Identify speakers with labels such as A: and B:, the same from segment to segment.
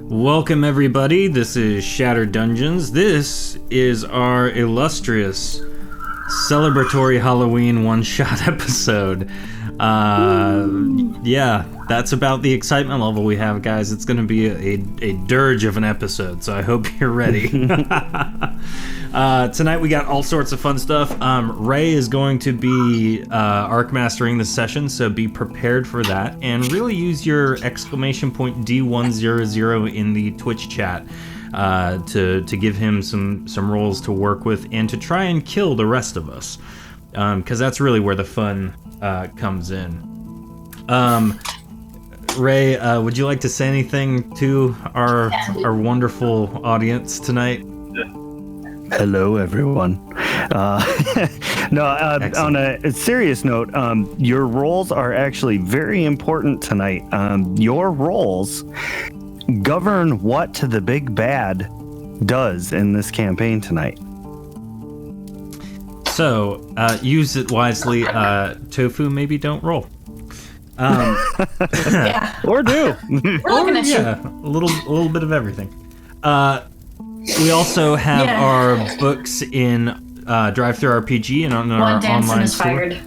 A: Welcome everybody, this is Shattered Dungeons. This is our illustrious celebratory Halloween one-shot episode. Yeah, that's about the excitement level we have, guys. It's going to be a dirge of an episode, so I hope you're ready. Tonight we got all sorts of fun stuff. Ray is going to be Arc Mastering the session, so be prepared for that. And really use your exclamation point D100 in the Twitch chat to give him some roles to work with and to try and kill the rest of us. Because that's really where the fun comes in. Ray, would you like to say anything to our wonderful audience tonight?
B: Hello, everyone. On a serious note, your roles are actually very important tonight. Your roles govern what the big bad does in this campaign tonight.
A: So, use it wisely. Tofu, maybe don't roll.
C: Yeah.
B: Or do.
C: We're looking at you.
A: A little bit of everything. We also have our books in Drive-Thru RPG and on our online store.
C: Fired.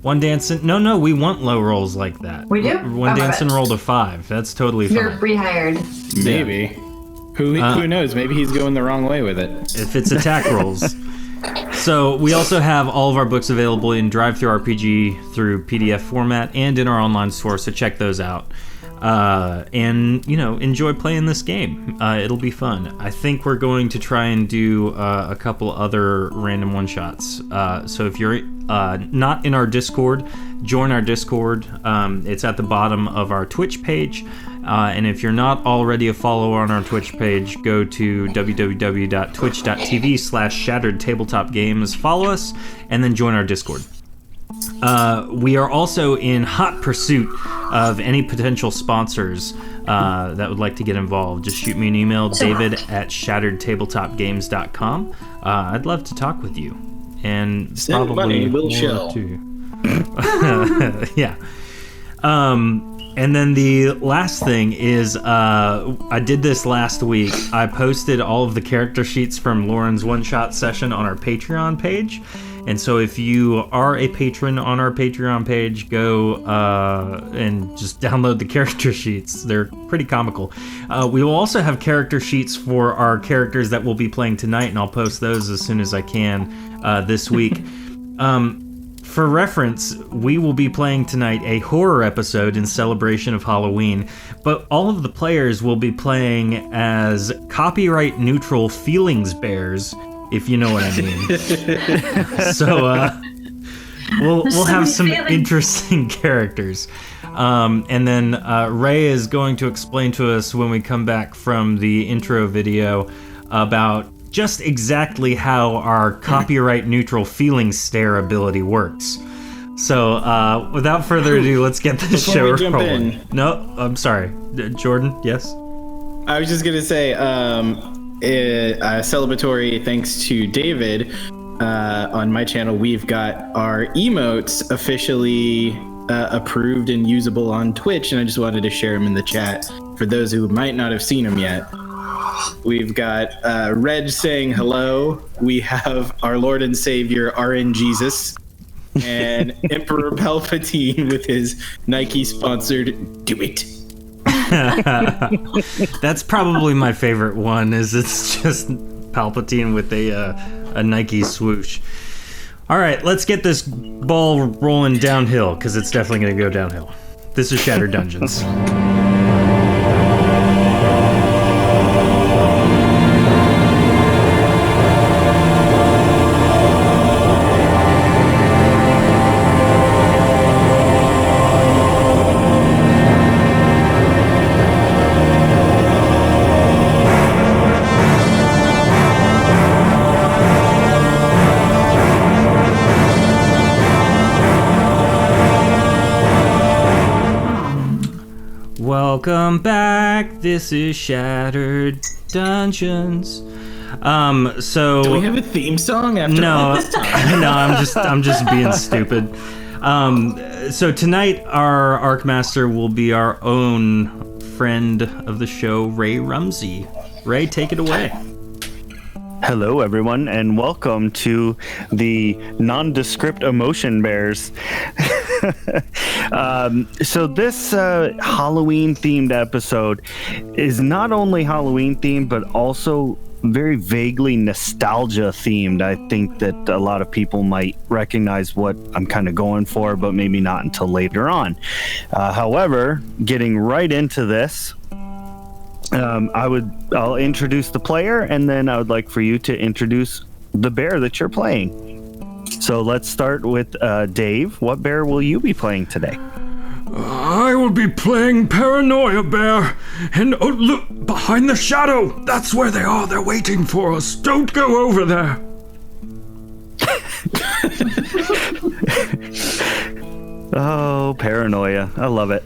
A: One Dancing. No, we want low rolls like that.
C: We do?
A: One Dancing rolled a 5. That's totally
C: You're
A: fine.
C: rehired.
D: Maybe. Who knows? Maybe he's going the wrong way with it.
A: If it's attack rolls. So we also have all of our books available in Drive-Thru RPG through PDF format and in our online store, so check those out. And, enjoy playing this game. It'll be fun. I think we're going to try and do a couple other random one-shots. So if you're not in our Discord, join our Discord. It's at the bottom of our Twitch page. And if you're not already a follower on our Twitch page, go to www.twitch.tv/shatteredtabletopgames, follow us, and then join our Discord. We are also in hot pursuit of any potential sponsors that would like to get involved. Just shoot me an email, david@shatteredtabletopgames.com. I'd love to talk with you. And
D: Send
A: probably
D: money, we'll
A: more
D: shell.
A: too. Yeah. And then the last thing is, I did this last week. I posted all of the character sheets from Lauren's one-shot session on our Patreon page. And so if you are a patron on our Patreon page, go and just download the character sheets. They're pretty comical. We will also have character sheets for our characters that we'll be playing tonight, and I'll post those as soon as I can this week. For reference, we will be playing tonight a horror episode in celebration of Halloween, but all of the players will be playing as copyright-neutral feelings bears, if you know what I mean. So we'll have some interesting characters. And then Ray is going to explain to us when we come back from the intro video about just exactly how our copyright-neutral feelings stare ability works. So, without further ado, let's get this show rolling. No, I'm sorry. Jordan, yes?
D: I was just going to say, celebratory thanks to David. On my channel, we've got our emotes officially approved and usable on Twitch, and I just wanted to share them in the chat for those who might not have seen them yet. We've got Reg saying hello. We have our Lord and Savior, RN Jesus, and Emperor Palpatine with his Nike-sponsored "Do It."
A: That's probably my favorite one. It's just Palpatine with a Nike swoosh. All right, let's get this ball rolling downhill, because it's definitely going to go downhill. This is Shattered Dungeons.
E: Thank
A: Welcome back. This is Shattered Dungeons. So
D: Do we have a theme song after all
A: no,
D: this time?
A: no, I'm just being stupid. So tonight, our Arcmaster will be our own friend of the show, Ray Rumsey. Ray, take it away.
B: Hello, everyone, and welcome to the nondescript emotion bears. So this Halloween-themed episode is not only Halloween-themed, but also very vaguely nostalgia-themed. I think that a lot of people might recognize what I'm kind of going for, but maybe not until later on. However, getting right into this, I'll introduce the player, and then I would like for you to introduce the bear that you're playing. So let's start with Dave. What bear will you be playing today?
E: I will be playing Paranoia Bear. And oh, look, behind the shadow. That's where they are. They're waiting for us. Don't go over there.
B: Oh, Paranoia. I love it.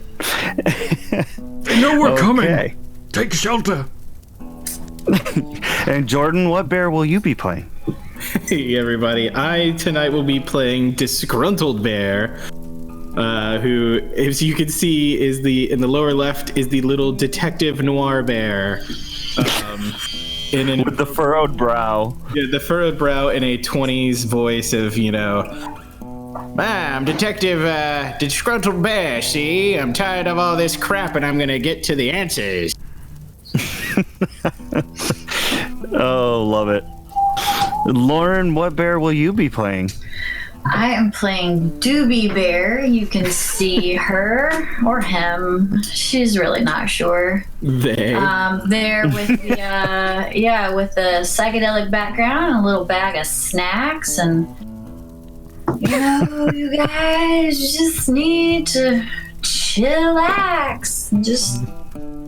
E: They know we're
B: Okay.
E: coming. Take shelter.
B: And Jordan, what bear will you be playing?
D: Hey everybody, I tonight will be playing Disgruntled Bear, who, as you can see, is in the lower left is the little detective noir bear.
B: With the furrowed brow.
D: Yeah, the furrowed brow in a 20s voice of, I'm Detective Disgruntled Bear, see? I'm tired of all this crap and I'm gonna get to the answers.
B: Oh, love it. Lauren, what bear will you be playing?
C: I am playing Doobie Bear. You can see her or him. She's really not sure.
D: They.
C: There with the with the psychedelic background and a little bag of snacks, and you guys just need to chillax and just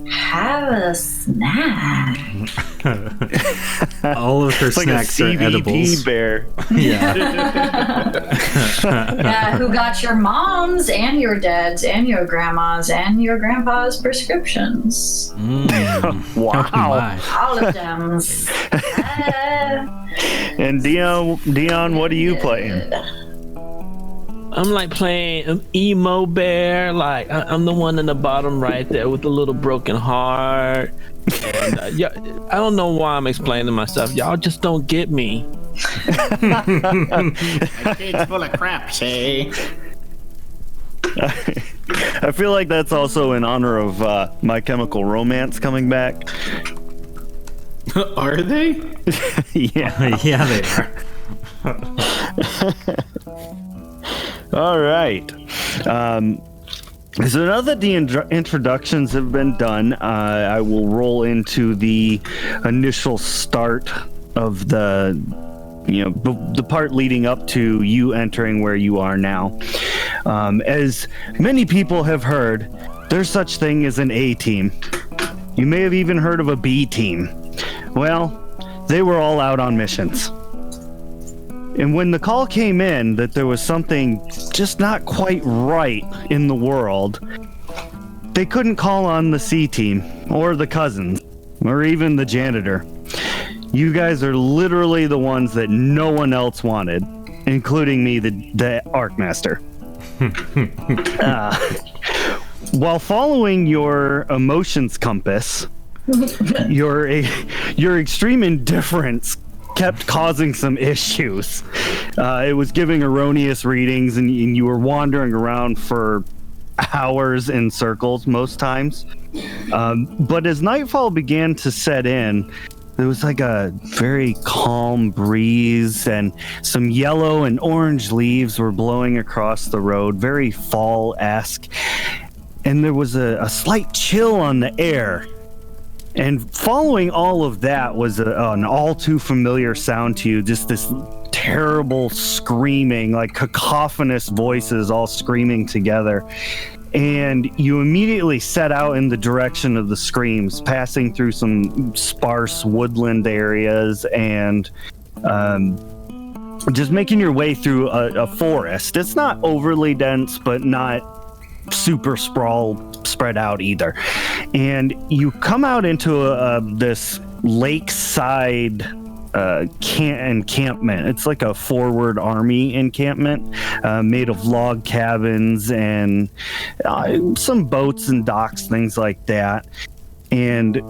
C: have a snack.
A: All of her
B: It's like a
A: snacks are
B: CBD
A: edibles.
B: bear.
A: Yeah.
C: Yeah, who got your mom's and your dad's and your grandma's and your grandpa's prescriptions?
B: Wow.
A: My.
C: All of them.
B: And Dion, what are you playing?
F: I'm like playing an emo bear. Like I'm the one in the bottom right there with the little broken heart. And yeah, I don't know why I'm explaining to myself. Y'all just don't get me.
D: Kid's full of crap, say.
B: I feel like that's also in honor of My Chemical Romance coming back.
D: Are they?
B: Yeah.
A: Yeah, they are.
B: All right. So now that the introductions have been done, I will roll into the initial start of the part leading up to you entering where you are now. As many people have heard, there's such thing as an A team. You may have even heard of a B team. Well, they were all out on missions. And when the call came in that there was something just not quite right in the world, they couldn't call on the C team or the cousins or even the janitor. You guys are literally the ones that no one else wanted, including me, the Arcmaster. While following your emotions compass, your extreme indifference kept causing some issues. It was giving erroneous readings, and you were wandering around for hours in circles most times. But as nightfall began to set in, there was like a very calm breeze, and some yellow and orange leaves were blowing across the road, very fall-esque. And there was a slight chill on the air. And following all of that was an all too familiar sound to you, just this terrible screaming, like cacophonous voices all screaming together. And you immediately set out in the direction of the screams, passing through some sparse woodland areas and just making your way through a forest. It's not overly dense, but not super spread out either. And you come out into this lakeside encampment. It's like a forward army encampment made of log cabins and some boats and docks, things like that. And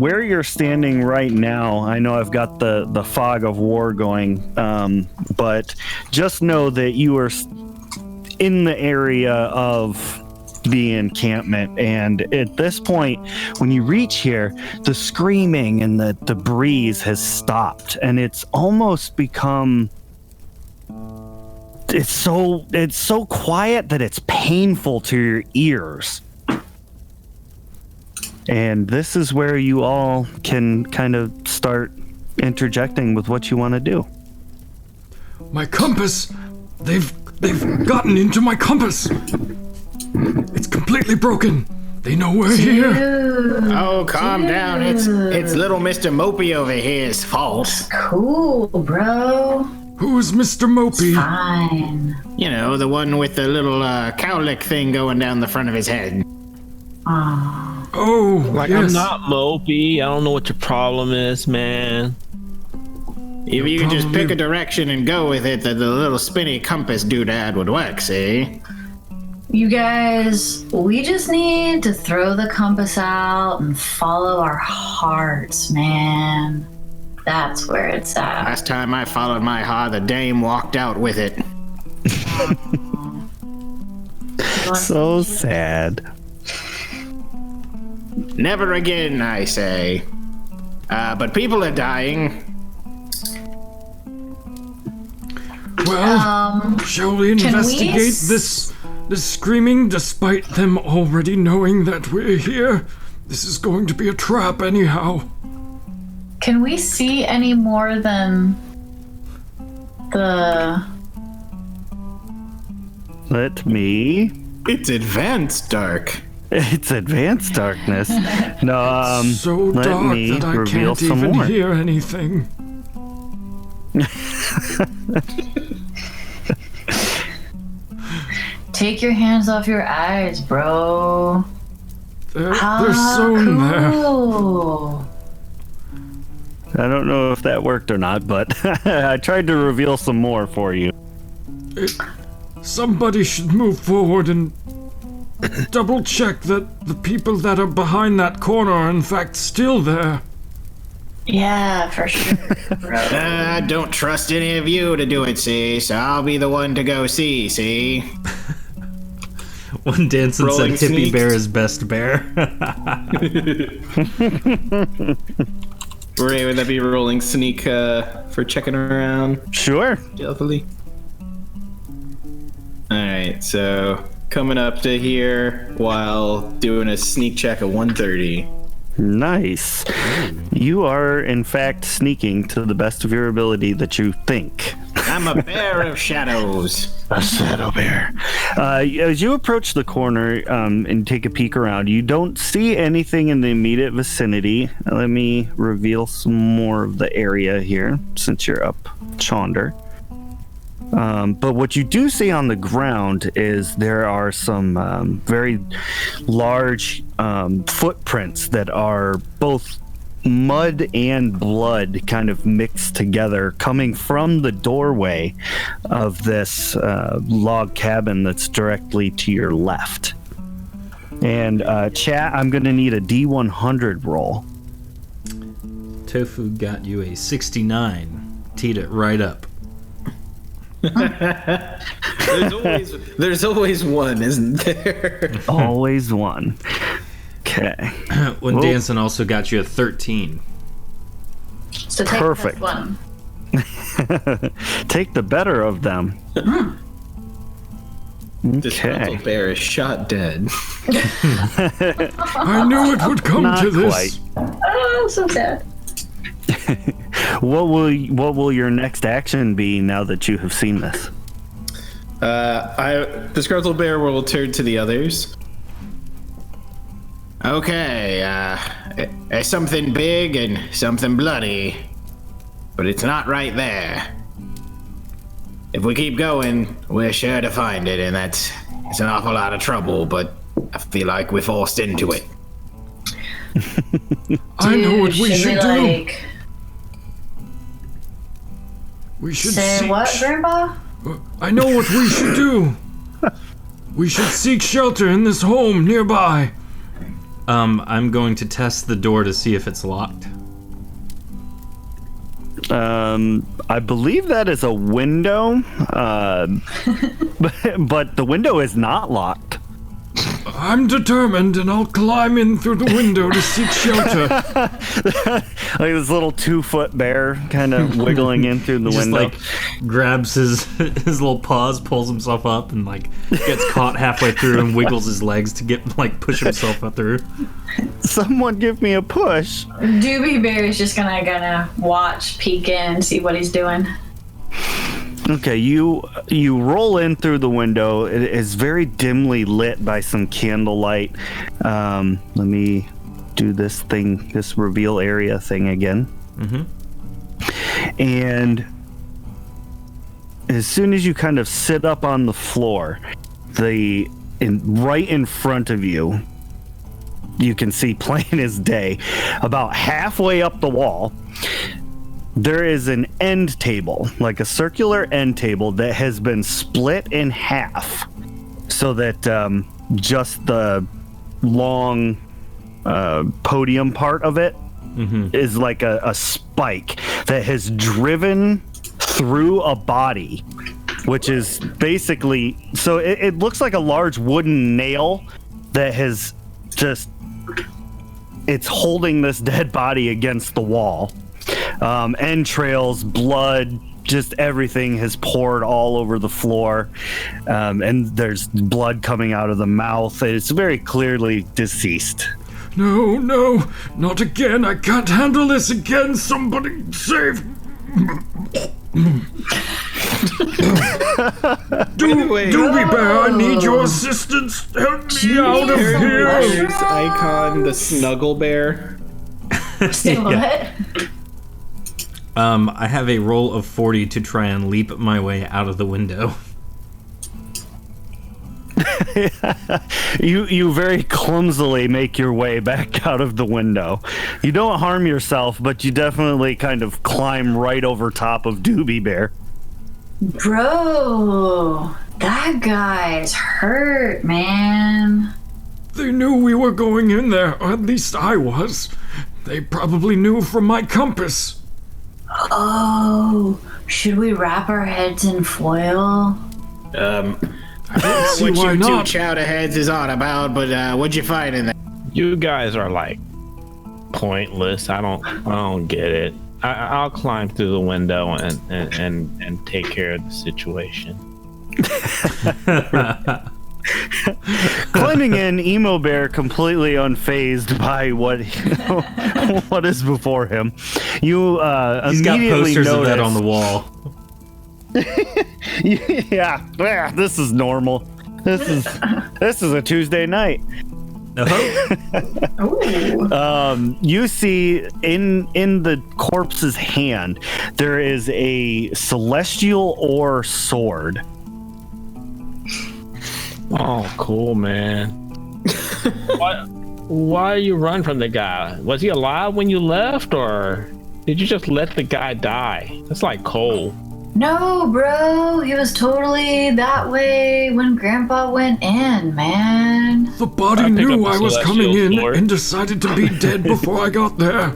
B: where you're standing right now, I know I've got the fog of war going, but just know that you are in the area of the encampment. And at this point, when you reach here, the screaming and the breeze has stopped, and it's almost become... It's so quiet that it's painful to your ears. And this is where you all can kind of start interjecting with what you want to do.
E: My compass! They've gotten into my compass! It's completely broken! They know we're here!
D: Oh, calm down. It's little Mr. Mopey over here's fault.
C: Cool, bro.
E: Who's Mr. Mopey?
C: Fine.
D: You know, the one with the little cowlick thing going down the front of his head.
E: Oh,
F: Like,
E: yes.
F: I'm not Mopey. I don't know what your problem is, man.
D: If you could just pick a direction and go with it, the little spinny compass doodad would work, see?
C: You guys, we just need to throw the compass out and follow our hearts, man. That's where it's at.
D: Last time I followed my heart, the dame walked out with it.
B: So sad.
D: Never again, I say. But people are dying.
E: Well, shall we
C: can we
E: investigate this screaming despite them already knowing that we're here? This is going to be a trap anyhow.
C: Can we see any more than the...
B: Let me...
D: It's advanced dark.
B: It's advanced darkness. No,
E: So
B: let
E: dark
B: me
E: that I
B: reveal
E: can't
B: some
E: even
B: more.
E: hear anything.
C: Take your hands off your eyes, bro.
E: They're sewn there.
C: Cool.
B: I don't know if that worked or not, but I tried to reveal some more for you.
E: Somebody should move forward and double check that the people that are behind that corner are in fact still there.
C: Yeah, for sure, bro.
D: I don't trust any of you to do it, see? So I'll be the one to go see?
A: When Danson said
D: Rolling
A: Hippie
D: sneak.
A: Bear is best bear.
D: Ray, would that be rolling sneak for checking around
B: Sure.
D: stealthily? Alright, so coming up to here while doing a sneak check at 130.
B: Nice. You are, in fact, sneaking to the best of your ability that you think.
D: I'm a bear of shadows.
B: A shadow bear. As you approach the corner and take a peek around, you don't see anything in the immediate vicinity. Let me reveal some more of the area here, since you're up Chonder. But what you do see on the ground is there are some very large footprints that are both mud and blood kind of mixed together, coming from the doorway of this log cabin that's directly to your left. And chat, I'm going to need a D100 roll.
A: Tofu got you a 69. Teed it right up.
D: There's always one, isn't there?
B: Always one. Okay.
A: When
B: Whoa.
A: Danson also got you a 13.
C: So take
B: Perfect.
C: this one.
B: Take the better of them.
D: This
B: Okay.
D: little bear is shot dead.
E: I knew it would come
B: Not
E: to this.
B: quite.
C: Oh, so sad.
B: What will your next action be now that you have seen this?
D: The Skrultal Bear will turn to the others. Okay, there's something big and something bloody, but it's not right there. If we keep going, we're sure to find it, and it's an awful lot of trouble, but I feel like we're forced into it.
E: I know what we
C: Dude,
E: should do.
C: like
E: We should
C: Say
E: seek
C: what, Grandpa?
E: I know what we should do. We should seek shelter in this home nearby.
A: I'm going to test the door to see if it's locked.
B: I believe that is a window, but the window is not locked.
E: I'm determined, and I'll climb in through the window to seek shelter.
B: Like this little 2-foot bear kind of wiggling in through the
A: Just
B: window.
A: like grabs his little paws, pulls himself up, and like gets caught halfway through and wiggles his legs to get like push himself up through.
B: Someone give me a push.
C: Doobie Bear is just gonna watch, peek in, see what he's doing.
B: Okay, you roll in through the window. It is very dimly lit by some candlelight. Let me do this reveal area thing again. And as soon as you kind of sit up on the floor, right in front of you, you can see plain as day, about halfway up the wall, there is an end table, like a circular end table that has been split in half so that just the long podium part of it is like a spike that has driven through a body, which is basically, so it looks like a large wooden nail that has just, it's holding this dead body against the wall. Entrails, blood, just everything has poured all over the floor, and there's blood coming out of the mouth. It's very clearly deceased.
E: No, not again. I can't handle this again. Somebody save. Doobie Bear, I need your assistance. Help me out of here.
D: Warriors icon, the Snuggle Bear.
C: Say what?
A: I have a roll of 40 to try and leap my way out of the window.
B: You very clumsily make your way back out of the window. You don't harm yourself, but you definitely kind of climb right over top of Doobie Bear.
C: Bro, that guy's hurt, man.
E: They knew we were going in there, or at least I was. They probably knew from my compass.
C: Oh, should we wrap our heads in foil?
E: I don't see
D: What
E: why
D: you two
E: not.
D: chowder heads is on about, but what'd you find in there?
F: You guys are like pointless. I don't get it. I'll climb through the window and take care of the situation.
B: Climbing in, Emo Bear completely unfazed by what is before him. You
A: He's got
B: immediately
A: posters
B: notice,
A: of that on the wall.
B: yeah, this is normal. This is a Tuesday night.
A: Oh.
C: Ooh.
B: You see in the corpse's hand there is a celestial ore sword.
F: Oh, cool, man. Why you run from the guy? Was he alive when you left, or did you just let the guy die? That's like Cole.
C: No, bro, he was totally that way when Grandpa went in, man.
E: The body
F: I picked
E: knew
F: up
E: I
F: the
E: was coming
F: celestial
E: in
F: sword.
E: and decided to be dead before I got there.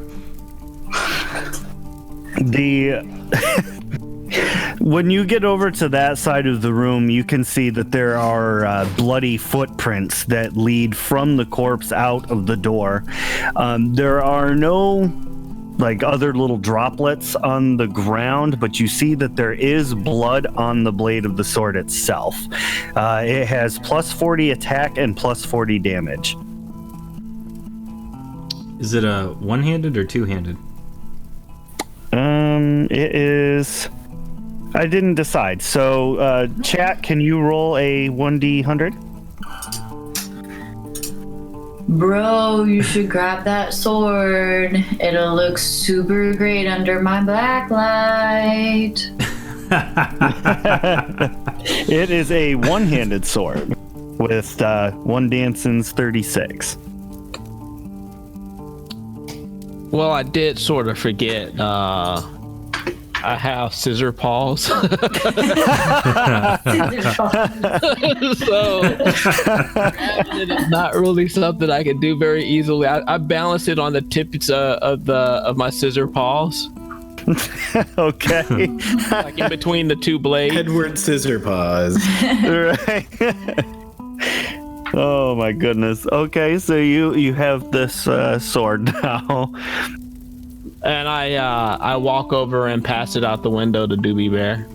B: When you get over to that side of the room, you can see that there are bloody footprints that lead from the corpse out of the door. There are no like other little droplets on the ground, but you see that there is blood on the blade of the sword itself. It has plus 40 attack and plus 40 damage.
A: Is it a one-handed or two-handed?
B: It is. I didn't decide. So, chat, can you roll a 1d100?
C: Bro, you should grab that sword. It'll look super great under my black light.
B: It is a one-handed sword with one Danson's 36.
F: Well, I did sort of forget I have scissor paws. So it is not really something I can do very easily. I balance it on the tips of my scissor paws,
B: Okay.
F: like in between the two blades.
D: Edward Scissorpaws.
B: Right. Oh my goodness. Okay, so you have this sword now.
F: And I walk over and pass it out the window to Doobie Bear.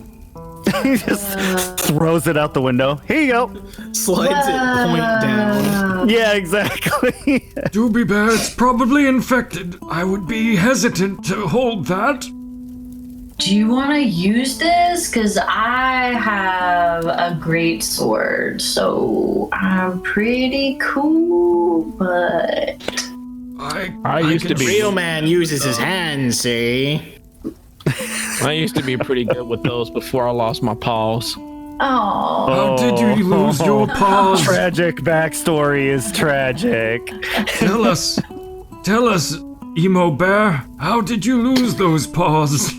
B: He just throws it out the window. Here you go.
D: Slides it point down.
B: Yeah, exactly.
E: Doobie Bear, it's probably infected. I would be hesitant to hold that.
C: Do you want to use this? Because I have a great sword, so I'm pretty cool, but...
E: I
F: used to
E: can
F: be-
E: see-
D: Real man uses his hands, see?
F: I used to be pretty good with those before I lost my paws.
C: Oh,
E: How did you lose your paws?
B: Tragic backstory is tragic.
E: Tell us, Emo Bear, how did you lose those paws?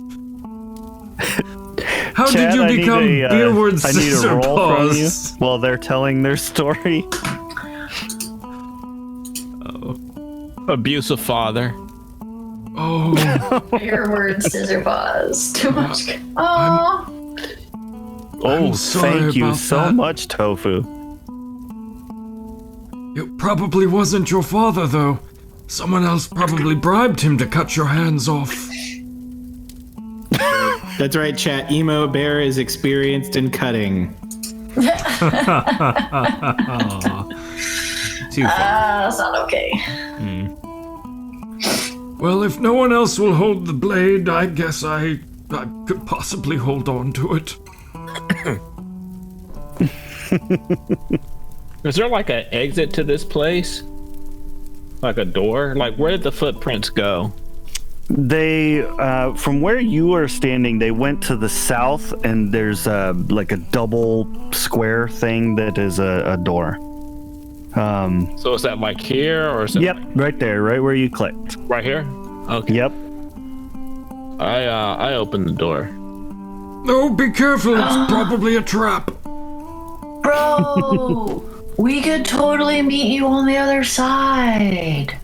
E: How
B: Chad,
E: did you become Beerward
B: I need a
E: Scissor
B: roll from you
E: Paws?
B: while they're telling their story.
F: Abusive father.
E: Oh,
C: your word, scissor paws. Too much. Oh,
B: Oh,
E: sorry
B: thank you
E: about
B: so
E: that.
B: much, Tofu.
E: it probably wasn't your father, though. Someone else probably bribed him to cut your hands off.
D: That's right, chat. Emo Bear is experienced in cutting.
A: Too far.
C: that's not okay.
E: Well, if no one else will hold the blade, I guess I could possibly hold on to it.
F: Is there like an exit to this place? Like a door? Like where did the footprints go?
B: They, from where you are standing, they went to the south, and there's like a double square thing that is a door.
F: So is that like here or is it
B: Yep, right there, right where you clicked.
F: right here? Okay.
B: Yep.
F: I opened the door.
E: Oh, be careful, it's probably a trap.
C: Bro, we could totally meet you on the other side.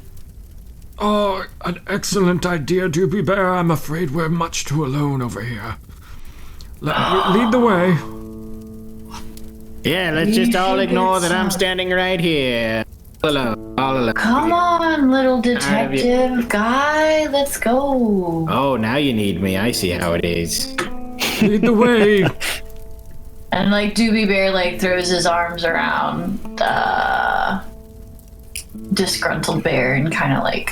E: Oh, an excellent idea, Doobie Bear. I'm afraid we're much too alone over here. Lead the way.
D: Yeah, let's just all ignore that I'm standing right here. All alone.
C: Come on, little
D: have you-
C: detective guy. Let's go.
D: Oh, now you need me. I see how it is.
E: Lead the way.
C: And like Doobie Bear like throws his arms around disgruntled bear and kind of like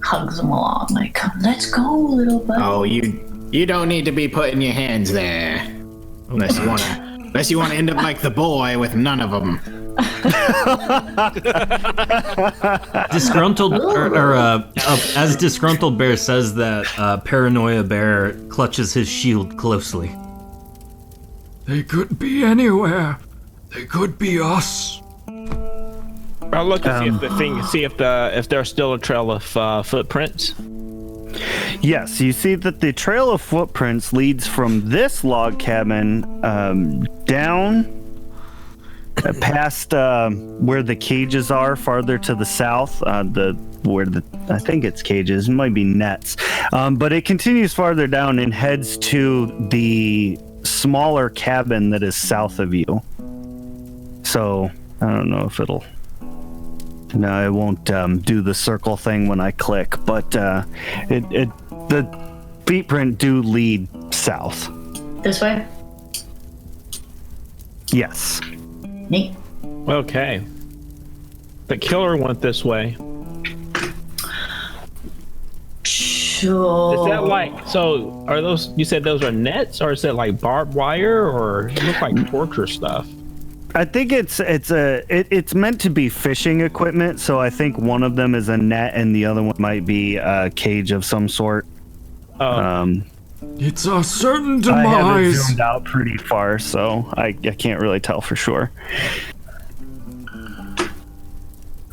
C: hugs him along. Like, come, let's go, little buddy.
D: Oh, you don't need to be putting your hands there. Unless you wanna end up like the boy with none of them.
A: Disgruntled, as Disgruntled Bear says that, Paranoia Bear clutches his shield closely.
E: They could be anywhere. They could be us.
F: I'll look and see if there's still a trail of footprints.
B: Yes, you see that the trail of footprints leads from this log cabin down past where the cages are, farther to the south. I think it's cages, it might be nets, but it continues farther down and heads to the smaller cabin that is south of you. So I don't know if it'll. No, it won't do the circle thing when I click, but the feet print do lead south.
C: This way?
B: Yes.
C: Neat.
F: Okay. The killer went this way.
C: Sure.
F: Is that like so? Are those you said those are nets, or is it like barbed wire, or it look like torture stuff?
B: I think it's meant to be fishing equipment, so I think one of them is a net and the other one might be a cage of some sort.
E: It's a certain
B: I have it
E: demise.
B: zoomed out pretty far, so I can't really tell for sure.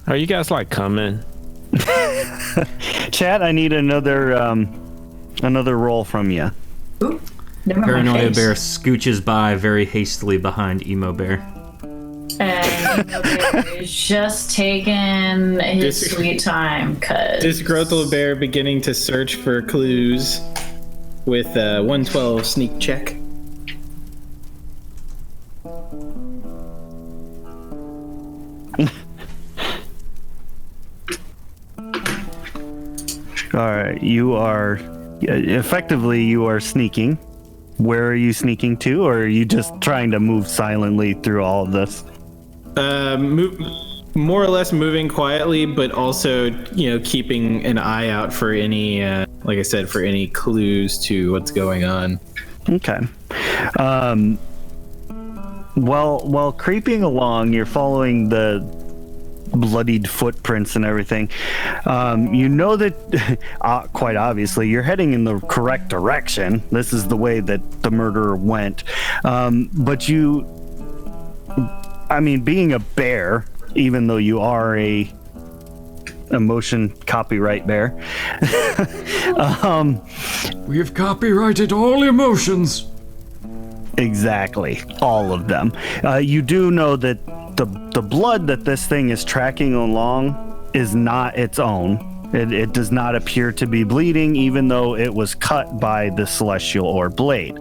F: Are you guys like coming?
B: Chat, I need another roll from you.
C: Oop, never mind my
A: Paranoia
C: face.
A: Bear scooches by very hastily behind Emo Bear.
C: And Emo Bear is just taking his
D: Dis-
C: sweet time, cause
D: Disgruntled Bear beginning to search for clues with a 112 sneak check.
B: All right, you are effectively you are sneaking. Where are you sneaking to, or are you just trying to move silently through all of this?
D: More or less moving quietly, but also, keeping an eye out for any, like I said, for any clues to what's going on.
B: Okay. While creeping along, you're following the bloodied footprints and everything. You know that, quite obviously, you're heading in the correct direction. This is the way that the murderer went. But being a bear, even though you are a motion copyright bear,
E: We have copyrighted all emotions.
B: exactly, all of them. You do know that the blood that this thing is tracking along is not its own. It does not appear to be bleeding, even though it was cut by the celestial ore blade.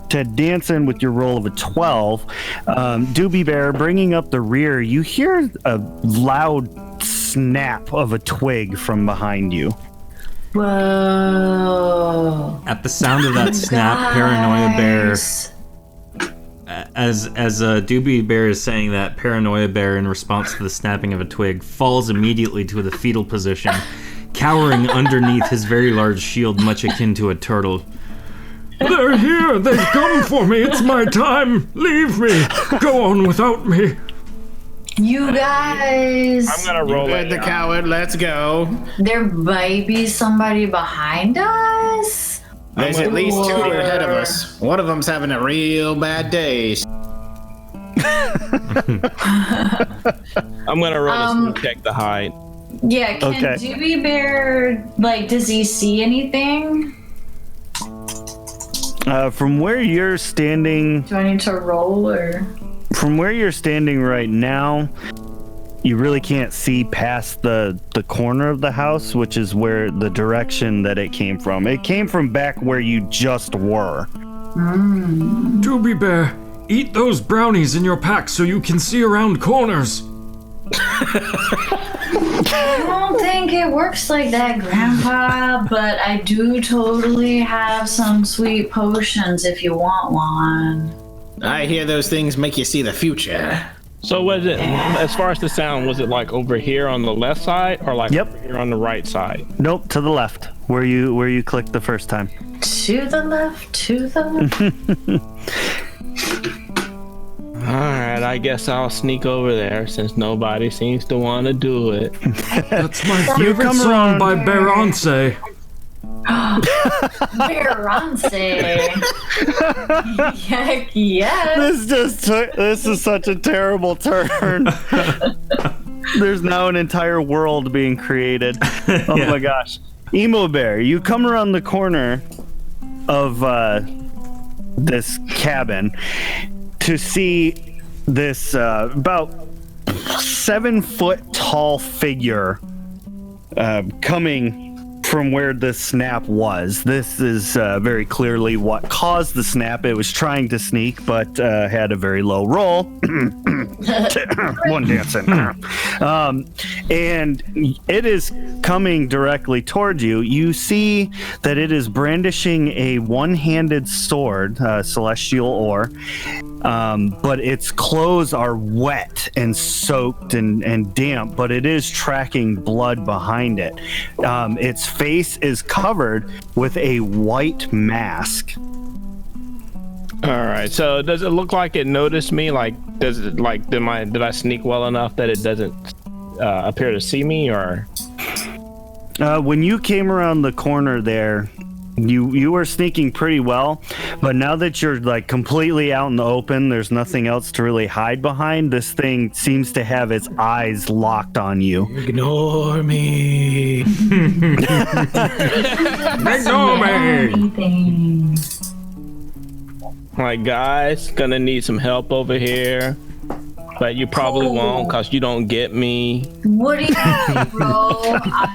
B: Ted Danson, with your roll of a 12, Doobie Bear bringing up the rear, you hear a loud snap of a twig from behind you.
C: whoa.
A: At the sound of that snap, Paranoia Bear,
C: Guys.
A: as Doobie Bear is saying that, Paranoia Bear, in response to the snapping of a twig, falls immediately to the fetal position, cowering underneath his very large shield, much akin to a turtle.
E: They're here. They've come for me. It's my time. Leave me. Go on without me.
C: You guys,
F: I'm gonna roll
D: Good,
F: it.
D: the coward, let's go.
C: there might be somebody behind us.
D: There's at least two
C: Or-
D: ahead of us. One of them's having a real bad day.
F: I'm gonna roll a sneak check to hide.
C: Yeah, can
B: Okay.
C: Doobie Bear, does he see anything?
B: From where you're standing,
C: Do I need to roll or?
B: right now, you really can't see past the corner of the house, which is where the direction that it came from. It came from back where you just were.
E: Doobie Bear, eat those brownies in your pack so you can see around corners.
C: I don't think it works like that, Grandpa, but I do totally have some sweet potions if you want one.
D: I hear those things make you see the future.
F: So was it, as far as the sound, was it like over here on the left side or like
B: Yep.
F: over here on the right side?
B: Nope, to the left, where you clicked the first time.
C: To the left, to the left.
F: Alright, I guess I'll sneak over there since nobody seems to want to do it.
E: That's my favorite
B: come
E: song
B: around.
E: by Beyoncé.
C: Beyoncé. Heck yes.
B: This is such a terrible turn. There's now an entire world being created. Oh
A: Yeah.
B: my gosh. Emo Bear, you come around the corner of this cabin to see this about 7 foot tall figure coming from where the snap was. This is very clearly what caused the snap. It was trying to sneak, but had a very low roll. One dancing. And it is coming directly toward you. You see that it is brandishing a one-handed sword, celestial ore, but its clothes are wet and soaked and damp, but it is tracking blood behind it. Its face is covered with a white mask.
F: Alright, so does it look like it noticed me? Like, does it, like, did I sneak well enough that it doesn't appear to see me, or?
B: When you came around the corner there, you were sneaking pretty well, but now that you're like completely out in the open, there's nothing else to really hide behind. This thing seems to have its eyes locked on you.
D: Ignore me.
E: Ignore me.
C: Anything.
F: Like, guys, gonna need some help over here. But you probably won't, because you don't get me.
C: What do you have, bro? I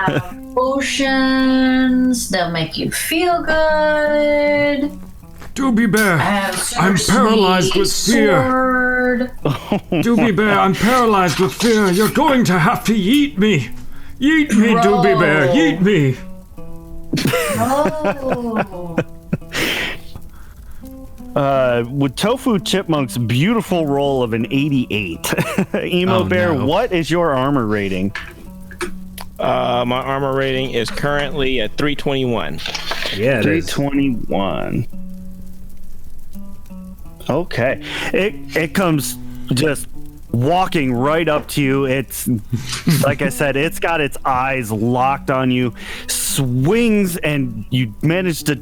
C: have potions. They'll make you feel good.
E: Doobie Bear,
C: I have super
E: I'm paralyzed
C: sweet
E: with fear.
C: sword.
E: Doobie Bear, I'm paralyzed with fear. You're going to have to yeet me. Yeet me,
C: Bro.
E: Doobie Bear, yeet me.
C: Oh.
B: With Tofu Chipmunk's beautiful roll of an 88. Emo
A: Oh,
B: Bear,
A: no.
B: what is your armor rating?
F: My armor rating is currently at 321.
A: Yeah, it is.
B: 321. Okay. It comes just walking right up to you. It's like I said, it's got its eyes locked on you, swings, and you manage to,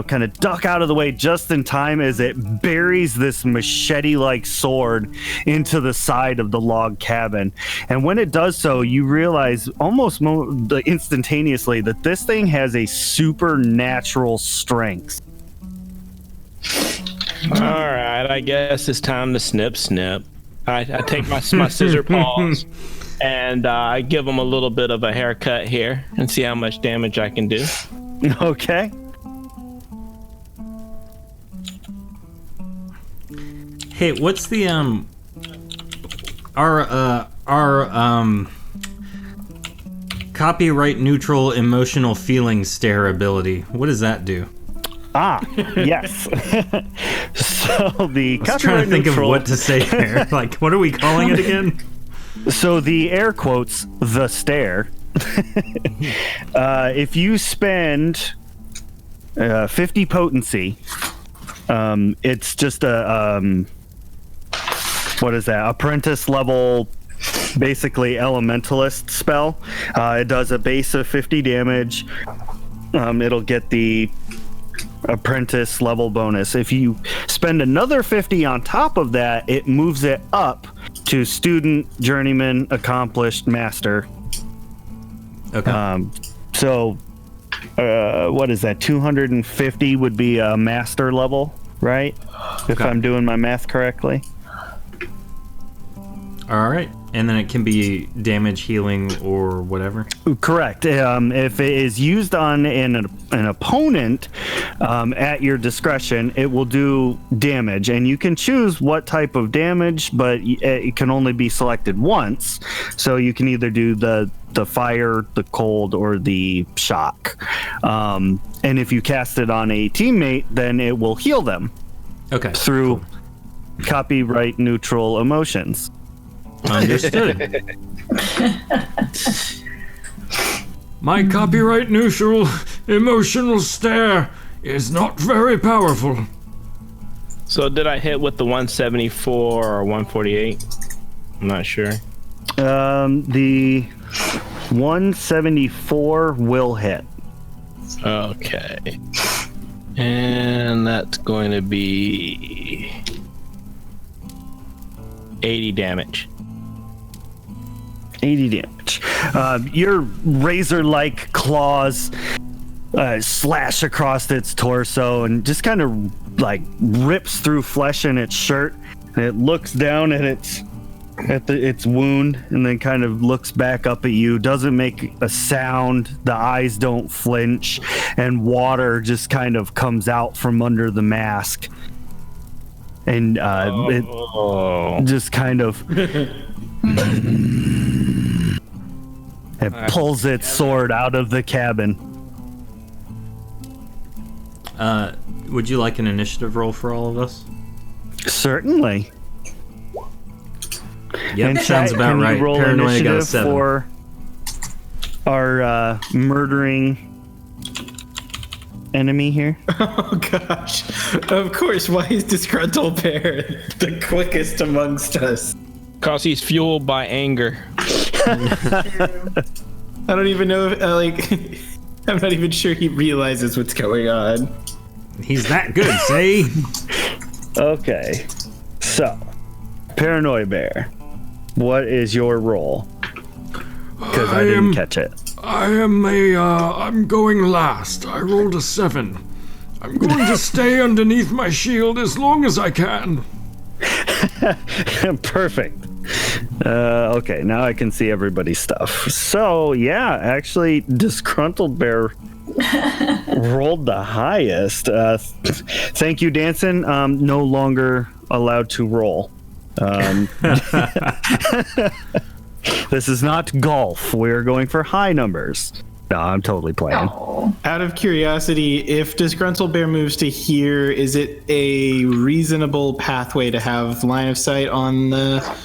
B: kind of duck out of the way just in time as it buries this machete-like sword into the side of the log cabin. And when it does so, you realize almost instantaneously that this thing has a supernatural strength.
F: All right, I guess it's time to snip. I take my scissor paws and I give him a little bit of a haircut here and see how much damage I can do.
B: Okay.
A: Hey, what's the our copyright neutral emotional feeling stare ability? What does that do?
B: Yes. So the
A: I was trying to think of what to say there. Like, what are we calling it again?
B: So the air quotes, the stare. If you spend 50 potency, it's just a what is that? Apprentice level, basically elementalist spell. It does a base of 50 damage. It'll get the apprentice level bonus. If you spend another 50 on top of that, it moves it up to student, journeyman, accomplished, master.
A: Okay.
B: So what is that? 250 would be a master level, right? If
A: Okay.
B: I'm doing my math correctly.
A: All right. And then it can be damage, healing, or whatever.
B: Correct. If it is used on an opponent at your discretion, it will do damage, and you can choose what type of damage, but it can only be selected once. So you can either do the fire, the cold, or the shock. And if you cast it on a teammate, then it will heal them
A: Okay.
B: through copyright neutral emotions.
A: Understood.
E: My copyright neutral emotional stare is not very powerful.
F: So did I hit with the 174 or 148? I'm not sure.
B: The 174 will hit.
F: Okay. And that's going to be 80 damage.
B: 80 damage. Your razor-like claws slash across its torso and just kind of like rips through flesh in its shirt. And it looks down at its wound and then kind of looks back up at you. Doesn't make a sound. The eyes don't flinch, and water just kind of comes out from under the mask. And it just kind of it pulls its sword out of the cabin.
A: Would you like an initiative roll for all of us?
B: Certainly.
A: Yep,
B: And
A: sounds
B: chat,
A: about
B: can you
A: right.
B: roll
A: Paranoia got a
B: initiative
A: 7.
B: for our murdering enemy here.
D: Oh gosh. Of course, why is Disgruntled Bear the quickest amongst us?
F: Because he's fueled by anger.
D: I don't even know if, I'm not even sure he realizes what's going on.
A: He's that good, see?
B: Okay, so Paranoia Bear, what is your roll? Because I didn't catch it.
E: I'm going last. I rolled a 7. I'm going to stay underneath my shield as long as I can.
B: Perfect. Okay, now I can see everybody's stuff. So, yeah, actually, Disgruntled Bear rolled the highest. Thank you, Danson. No longer allowed to roll. This is not golf. We're going for high numbers. No, I'm totally playing.
C: Oh.
D: Out of curiosity, if Disgruntled Bear moves to here, is it a reasonable pathway to have line of sight on the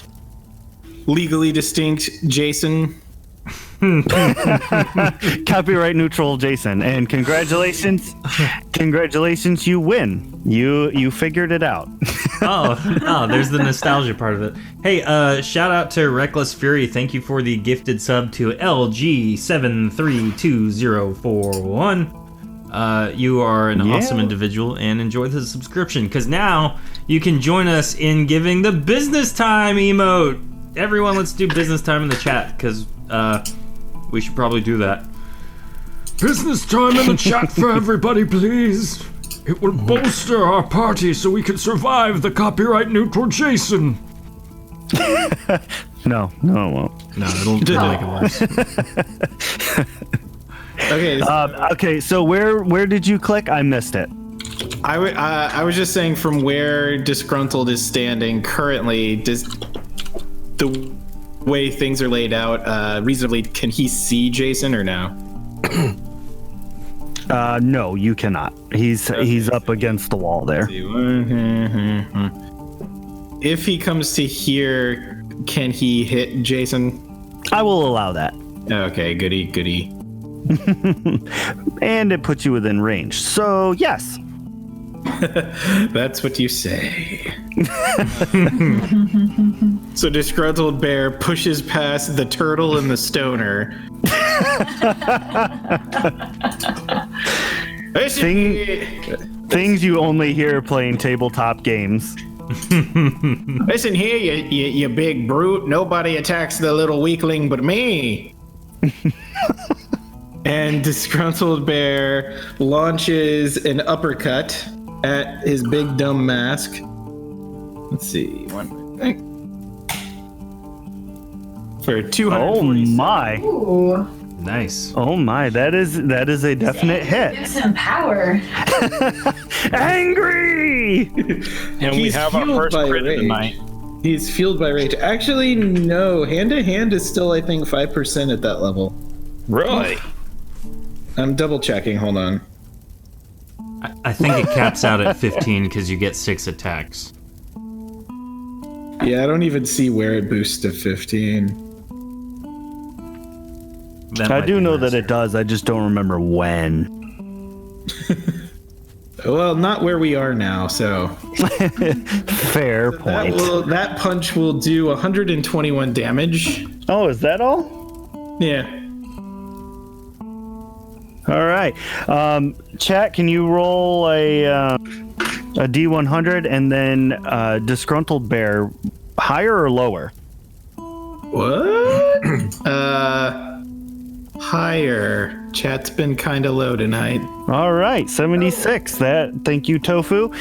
D: legally distinct Jason?
B: Copyright neutral Jason, and congratulations, you win. You figured it out.
A: Oh, there's the nostalgia part of it. Hey, shout out to Reckless Fury. Thank you for the gifted sub to LG732041. You are an awesome individual and enjoy the subscription, because now you can join us in giving the business time emote. Everyone, let's do business time in the chat, because we should probably do that.
E: Business time in the chat for everybody, please. It will bolster our party so we can survive the copyright neutral Jason.
B: No, it won't.
A: No, it'll make it worse.
D: Okay.
B: Okay, so where did you click? I missed it.
D: I was just saying from where Disgruntled is standing currently, does the way things are laid out reasonably, can he see Jason or no?
B: No, you cannot. He's up against the wall there.
D: If he comes to here, can he hit Jason?
B: I will allow that.
D: Okay, goody.
B: And it puts you within range. So, yes.
D: That's what you say. So Disgruntled Bear pushes past the turtle and the stoner.
B: Things you only hear playing tabletop games.
D: Listen here, you big brute. Nobody attacks the little weakling but me. And Disgruntled Bear launches an uppercut at his big dumb mask. Let's see, one thing. For 200.
B: Oh my!
C: Ooh.
A: Nice.
B: Oh my! That is a definite hit.
C: Give some power.
B: Angry.
G: And we have our first crit of the night.
D: He's fueled by rage. Actually, no. Hand to hand is still, I think, 5% at that level.
G: Really?
D: I'm double checking. Hold on.
A: I think it caps out at 15 because you get 6 attacks.
D: Yeah, I don't even see where it boosts to 15.
B: I do know that it does. I just don't remember when.
D: Well, not where we are now, so.
B: Fair point.
D: That punch will do 121 damage.
B: Oh, is that all?
D: Yeah.
B: All right. Chat, can you roll a D100 and then Disgruntled Bear, higher or lower?
D: What? Higher. Chat's been kind of low tonight.
B: All right, 76. Thank you, Tofu.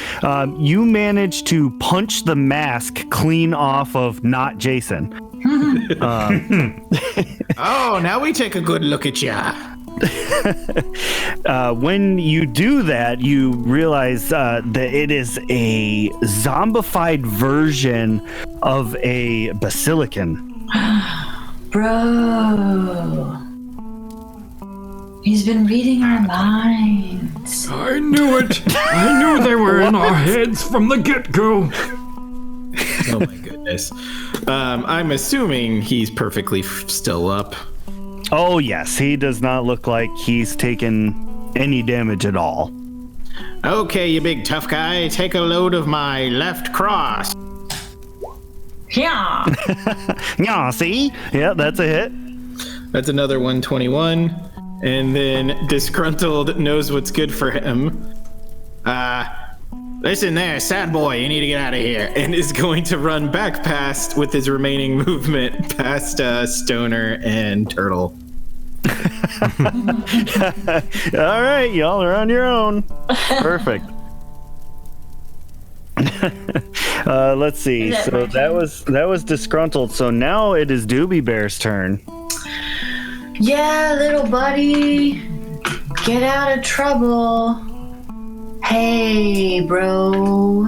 B: You managed to punch the mask clean off of not Jason.
D: Oh, now we take a good look at ya.
B: When you do that, you realize that it is a zombified version of a basilican.
C: Bro. He's been reading our minds.
E: I knew it. I knew they were in our heads from the get-go.
D: Oh my goodness. I'm assuming he's perfectly still up.
B: Oh, yes. He does not look like he's taken any damage at all.
D: Okay, you big tough guy, take a load of my left cross.
C: Yeah.
B: Yeah, see? Yeah, that's a hit.
D: That's another 121. And then Disgruntled knows what's good for him. Listen there, sad boy, you need to get out of here. And is going to run back past, with his remaining movement, past Stoner and Turtle.
B: All right, y'all are on your own. Perfect. Let's see. So that was disgruntled. So now it is Doobie Bear's turn.
C: Yeah, little buddy, get out of trouble. Hey, bro.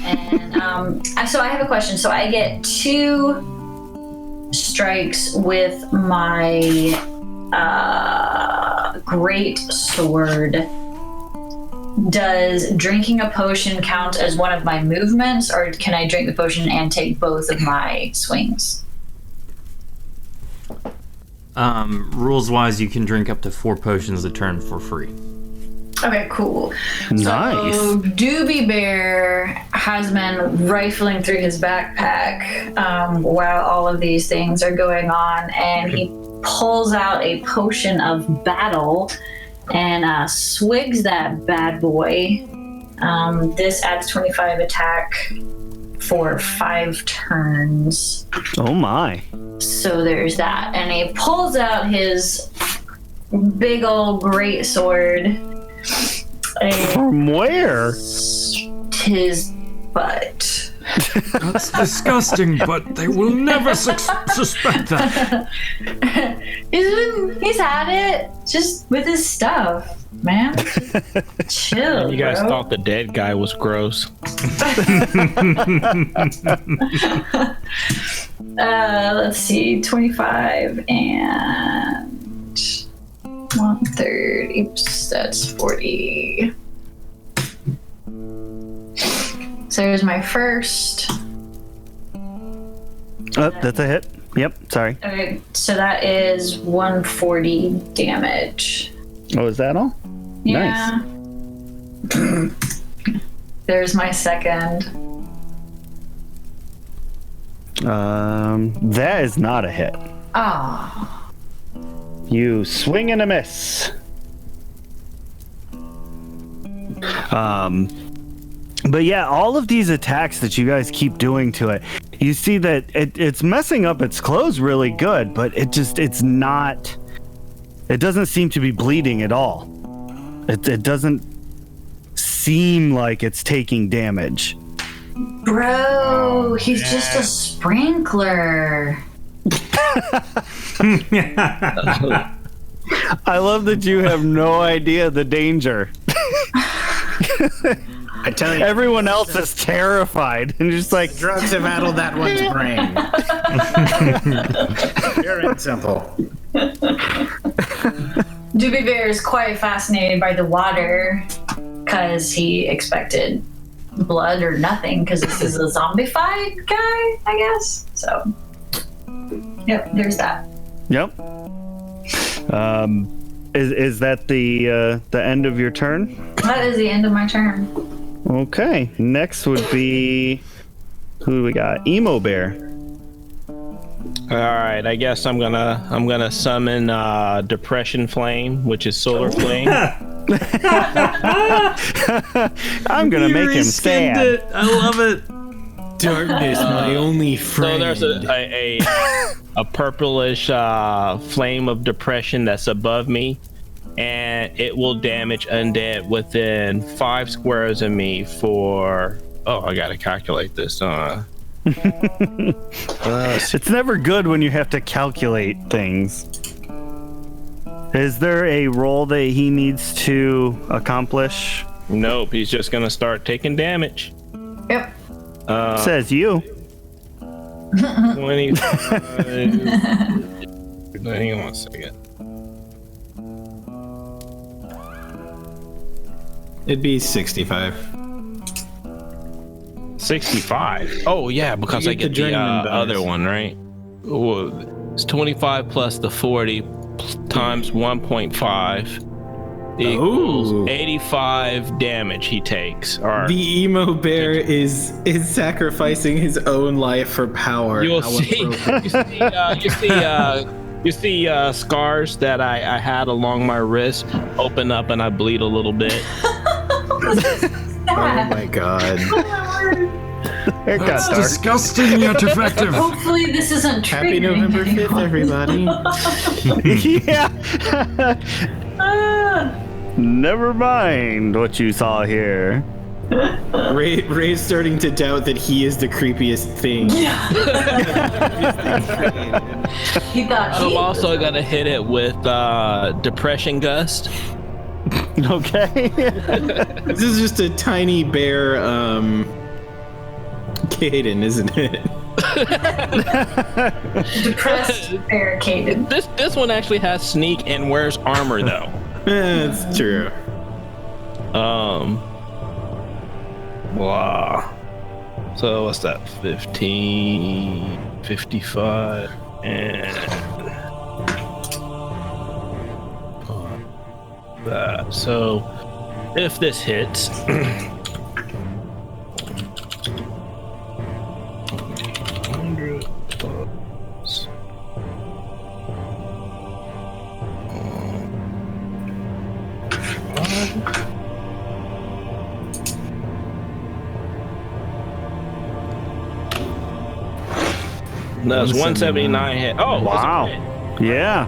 C: And so I have a question. So I get 2 strikes with my great sword. Does drinking a potion count as one of my movements, or can I drink the potion and take both of my swings?
A: Rules wise, you can drink up to 4 potions a turn for free.
C: Okay, cool.
B: Nice.
C: So Doobie Bear has been rifling through his backpack while all of these things are going on, and he pulls out a potion of battle and swigs that bad boy. This adds 25 attack for 5 turns.
B: Oh my.
C: So there's that. And he pulls out his big old great sword. And
B: From where?
C: his butt.
E: That's disgusting, but they will never suspect that.
C: He's had it just with his stuff, man. Chill.
F: You guys
C: bro.
F: thought the dead guy was gross.
C: Let's see, 25 and 1/3. Oops, that's 40. So here's my first.
B: Oh, that's a hit. Yep, sorry.
C: Okay, so that is 140 damage.
B: Oh, is that all?
C: Yeah. There's my second.
B: That is not a hit.
C: Oh.
B: You swing and a miss. But yeah, all of these attacks that you guys keep doing to it, you see that it's messing up its clothes really good, but it doesn't seem to be bleeding at all. It doesn't seem like it's taking damage.
C: Bro, he's just a sprinkler.
B: I love that you have no idea the danger.
D: I tell you,
B: Everyone else is terrified and just like,
D: drugs have addled that one's brain. Pure and simple.
C: Doobie Bear is quite fascinated by the water because he expected blood or nothing because this is a zombified guy, I guess. So, yep, there's that.
B: yep. Is that the end of your turn?
C: That is the end of my turn.
B: Okay. Next would be who do we got? Emo Bear.
F: All right, I guess I'm gonna summon Depression Flame, which is Solar Flame.
B: I'm gonna make him sad.
A: It. I love it.
D: Darkness, my only friend.
F: So there's a purplish flame of depression that's above me, and it will damage undead within 5 squares of me for. Oh, I gotta calculate this.
B: It's never good when you have to calculate things. Is there a role that he needs to accomplish?
F: Nope, he's just gonna start taking damage.
C: Yep.
B: Says you.
F: 25. Hang on 1 second.
D: It'd be 65.
F: 65. Oh yeah, because
D: You
F: I
D: get
F: get
D: the
F: the
D: journeyman bonus.
F: other one, right? Well, it's 25 plus the 40 times 1.5 equals
D: Ooh.
F: 85 damage he takes. Or
D: The emo bear is sacrificing his own life for power.
F: you'll
D: How
F: see,
D: appropriate.
F: you see scars that I had along my wrist open up and I bleed a little bit.
D: Oh my god.
B: It got
E: That's
B: dark.
E: disgusting yet effective.
C: Hopefully this isn't
D: Happy
C: triggering
D: November 5th,
C: anyone.
D: everybody.
B: Yeah.
C: Ah.
B: Never mind what you saw here.
D: Ray's starting to doubt that he is the creepiest thing.
C: He thought
F: I'm
C: he
F: also gonna hit it with Depression Gust.
B: Okay.
D: This is just a tiny bear, Caden, isn't it?
C: depressed, barricaded.
F: This one actually has sneak and wears armor though.
D: That's true.
F: Blah. So what's that? 15, 55, and that. So if this hits, 100 plus. That's 179 hit. Oh,
B: Wow.
F: that's a crit.
B: Yeah.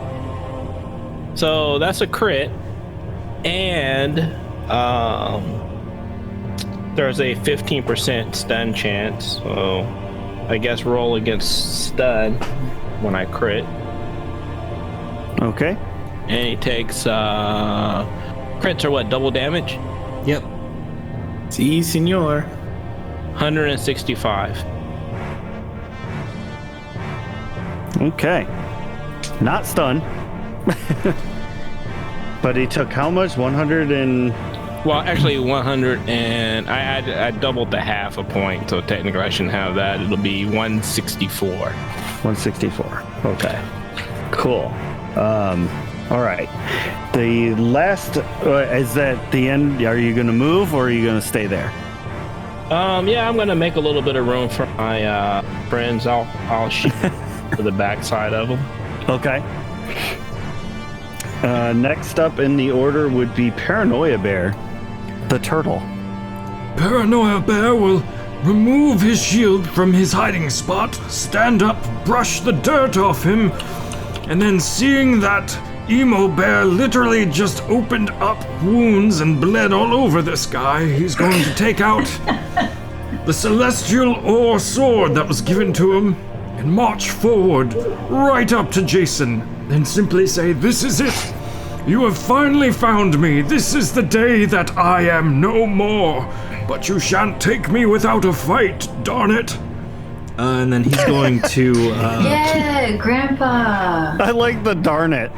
F: So that's a crit, and there's a 15% stun chance. So I guess roll against stun when I crit,
B: Okay.
F: and he takes crits are what, double damage?
A: Yep.
D: Si, senor.
F: 165.
B: Okay. Not stunned. But he took how much? 100 and...
F: Well, actually 100, and I doubled the half a point, so technically I shouldn't have that. It'll be 164.
B: 164. Okay. Cool. All right. The last... is that the end? Are you going to move or are you going to stay there?
F: Yeah, I'm gonna make a little bit of room for my friends. I'll shoot to the backside of them.
B: Okay. Next up in the order would be Paranoia Bear, the turtle.
E: Paranoia Bear will remove his shield from his hiding spot, stand up, brush the dirt off him, and then seeing that Emo Bear literally just opened up wounds and bled all over this guy, he's going to take out the celestial ore sword that was given to him and march forward right up to Jason and simply say, "This is it. You have finally found me. This is the day that I am no more. But you shan't take me without a fight, darn it."
A: And then he's going to.
C: Yeah, Grandpa.
B: I like the darn it.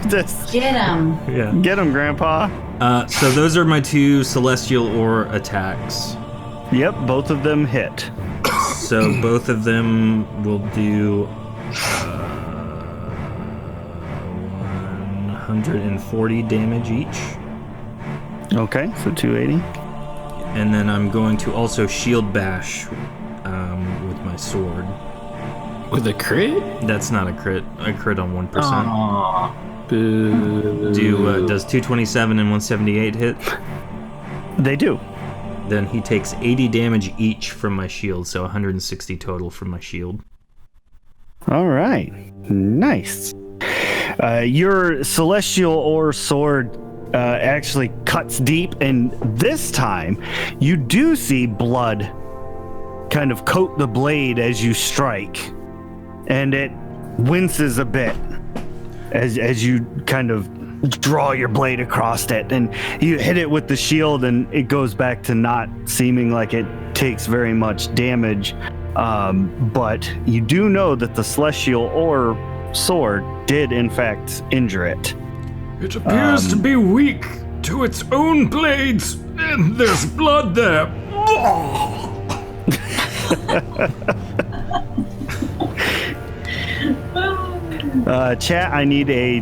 B: Just
C: Get him.
A: Yeah.
B: get him, Grandpa.
A: So those are my two celestial ore attacks.
B: Yep, both of them hit.
A: So both of them will do 140 damage each.
B: Okay, so 280.
A: And then I'm going to also shield bash with my sword.
D: With a crit?
A: That's not a crit. A crit on 1%.
D: Aww. Boo.
A: Does 227 and 178 hit?
B: They do.
A: Then he takes 80 damage each from my shield, so 160 total from my shield.
B: All right, nice. Your celestial ore sword actually cuts deep, and this time you do see blood kind of coat the blade as you strike, and it winces a bit as you kind of draw your blade across it, and you hit it with the shield, and it goes back to not seeming like it takes very much damage. But you do know that the celestial ore sword did in fact injure it.
E: It appears to be weak to its own blades, and there's blood there.
B: Chat, I need a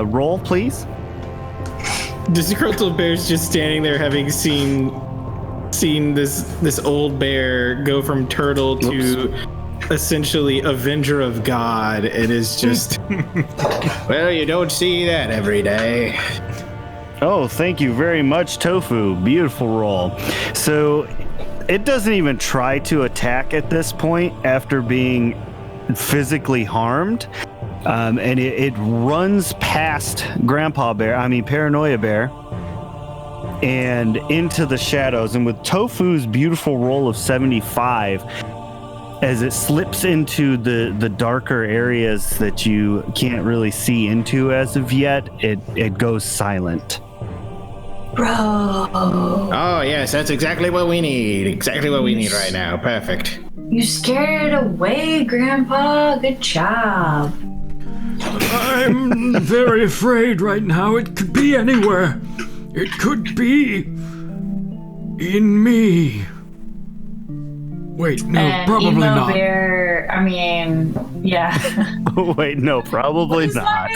B: roll, please.
D: Disgruntled Bear's just standing there, having seen this old bear go from turtle to essentially Avenger of God. It is just well, you don't see that every day.
B: Oh, thank you very much, Tofu. Beautiful roll. So it doesn't even try to attack at this point after being physically harmed. And it runs past Paranoia Bear, and into the shadows. And with Tofu's beautiful roll of 75, as it slips into the darker areas that you can't really see into as of yet, it goes silent.
C: Bro.
D: Oh, yes, that's exactly what we need. Exactly what we need right now. Perfect.
C: You scared it away, Grandpa. Good job.
E: I'm very afraid right now. It could be anywhere. It could be in me. Wait, no, probably not.
C: Bear, yeah.
B: Wait, no, probably not.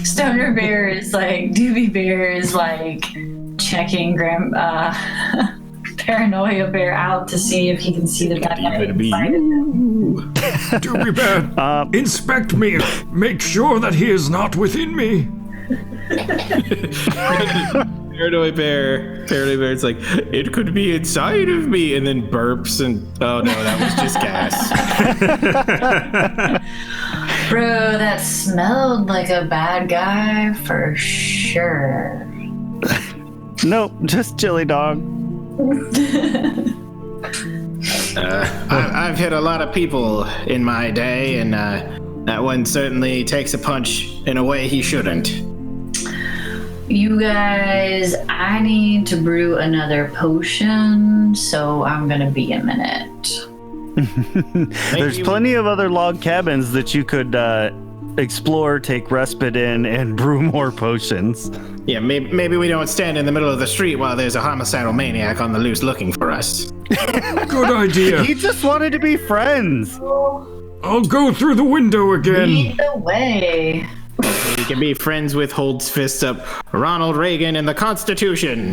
C: Stoner Bear is like, Doobie Bear is like checking Paranoia Bear out to see if he can see the dynamic inside of him.
E: Doobie Bear, inspect me. Make sure that he is not within me.
D: Paranoia Bear's like, it could be inside of me, and then burps, and oh no, that was just gas.
C: Bro, that smelled like a bad guy for sure.
B: Nope, just chili dog.
D: I've hit a lot of people in my day, and that one certainly takes a punch in a way he shouldn't.
C: You guys, I need to brew another potion, so I'm gonna be a minute.
B: There's plenty of other log cabins that you could explore, take respite in, and brew more potions.
D: Yeah, maybe we don't stand in the middle of the street while there's a homicidal maniac on the loose looking for us.
E: Good idea.
B: He just wanted to be friends.
E: I'll go through the window again.
C: Lead the way.
D: We can be friends with holds fist up Ronald Reagan and the Constitution.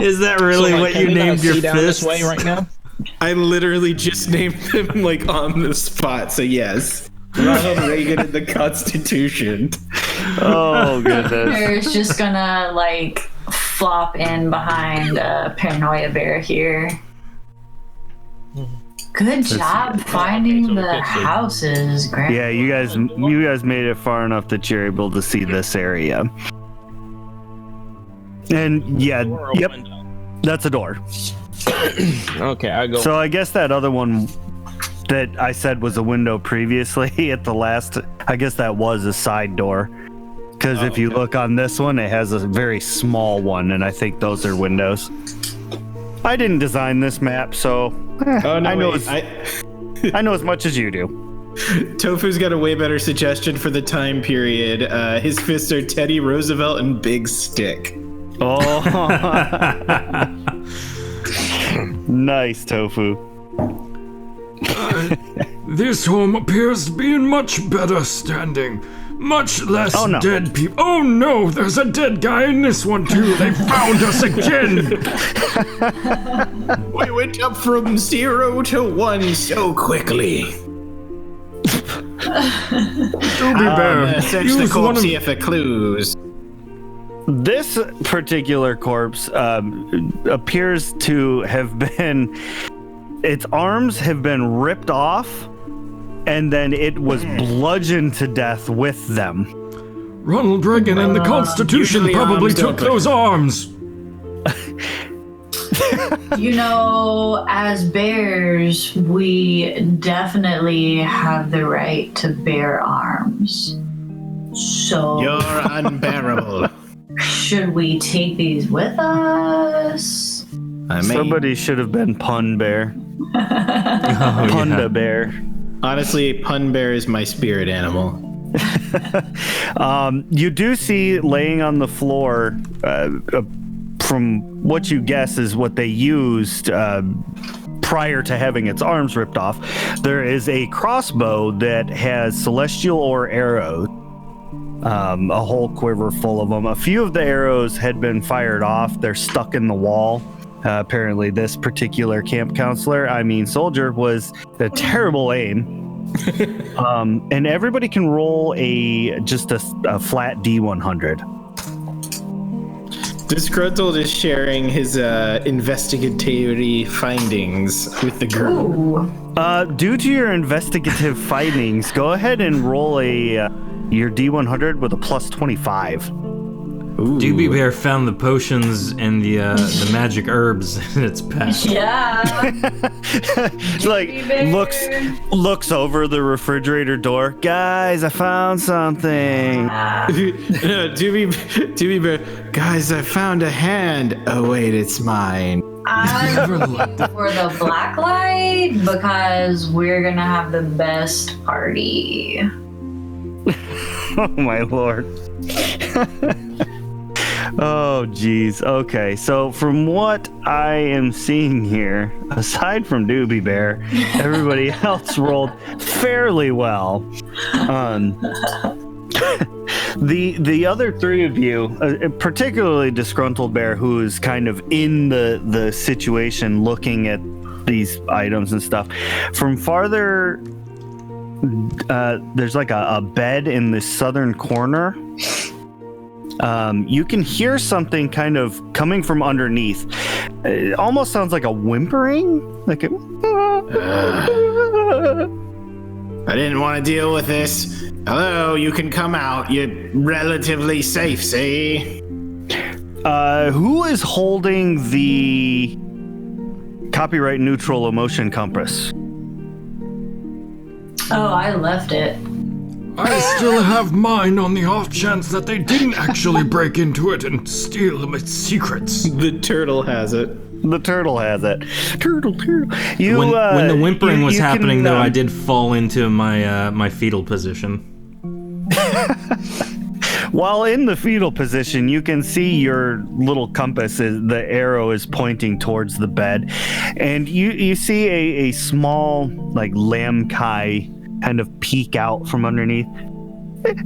A: Is that really what you named your fist?
F: Way right now?
D: I literally just named him like on the spot, so yes. Ronald Reagan and the Constitution.
B: Oh goodness.
C: Bear's just gonna like flop in behind Paranoia Bear here. Good job finding the houses, Grandpa.
B: Yeah, you guys made it far enough that you're able to see this area. And yeah, yep, that's a door.
F: Okay, I go.
B: So I guess that other one that I said was a window previously at the last, I guess that was a side door. Because if you look on this one, it has a very small one, and I think those are windows. I didn't design this map, so I know as much as you do.
D: Tofu's got a way better suggestion for the time period. His fists are Teddy Roosevelt and Big Stick.
B: Oh, nice, Tofu.
E: This home appears to be in much better standing. Much less dead people. Oh no, there's a dead guy in this one too. They found us again.
D: We went up from 0 to 1 so quickly.
E: Doobie Bear,
D: Search the corpse here for clues.
B: This particular corpse appears to have been... Its arms have been ripped off, and then it was bludgeoned to death with them.
E: Ronald Reagan and the Constitution probably took those arms.
C: You know, as bears, we definitely have the right to bear arms. So...
D: You're unbearable.
C: Should we take these with us?
B: Somebody should have been Pun Bear. Punda Bear.
D: Honestly, Pun Bear is my spirit animal.
B: You do see laying on the floor, from what you guess is what they used prior to having its arms ripped off, there is a crossbow that has celestial ore arrows. A whole quiver full of them. A few of the arrows had been fired off. They're stuck in the wall. Apparently this particular camp counselor, soldier, was a terrible aim. And everybody can roll just a flat D100.
D: Disgruntled is sharing his investigatory findings with the group.
C: Ooh.
B: Due to your investigative findings, go ahead and roll your D100 with a plus 25.
A: Doobie Bear found the potions and the magic herbs in its pack.
C: Yeah.
B: Like
C: Bear.
B: looks over the refrigerator door. Guys, I found something.
D: Doobie Bear, guys, I found a hand. Oh wait, it's mine.
C: I'm looking for the black light because we're gonna have the best party.
B: Oh my lord. Oh geez. Okay, so from what I am seeing here, aside from Doobie Bear, everybody else rolled fairly well. The other three of you, particularly Disgruntled Bear, who is kind of in the situation, looking at these items and stuff, from farther. There's like a bed in the southern corner. You can hear something kind of coming from underneath. It almost sounds like a whimpering. Like it.
D: I didn't want to deal with this. Hello, you can come out. You're relatively safe, see?
B: Who is holding the copyright neutral emotion compass?
C: Oh, I left it.
E: I still have mine on the off chance that they didn't actually break into it and steal its secrets.
D: The turtle has it.
B: The turtle has it. Turtle. You,
A: When the whimpering was
B: you
A: happening,
B: can,
A: though, I did fall into my fetal position.
B: While in the fetal position, you can see your little compass. The arrow is pointing towards the bed, and you see a small, like, lamb kai kind of peek out from underneath.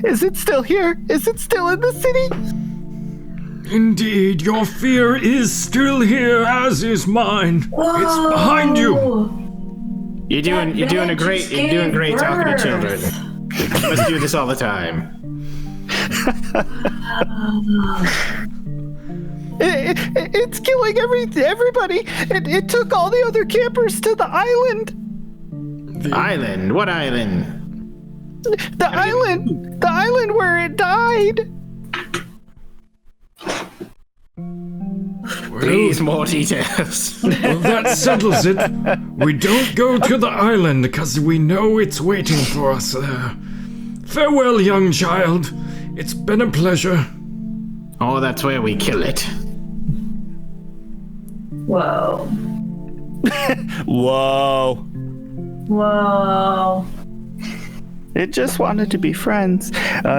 B: Is it still here? Is it still in the city?
E: Indeed, your fear is still here, as is mine.
C: Whoa.
E: It's behind you.
D: You're doing great talking to children. You must do this all the time.
B: It's killing everybody. It took all the other campers to the island.
D: Island? What island?
B: The island where it died.
D: Please, more details.
E: Well, that settles it. We don't go to the island because we know it's waiting for us there. Farewell, young child. It's been a pleasure.
D: Oh, that's where we kill it.
C: Whoa.
B: Whoa. It just wanted to be friends.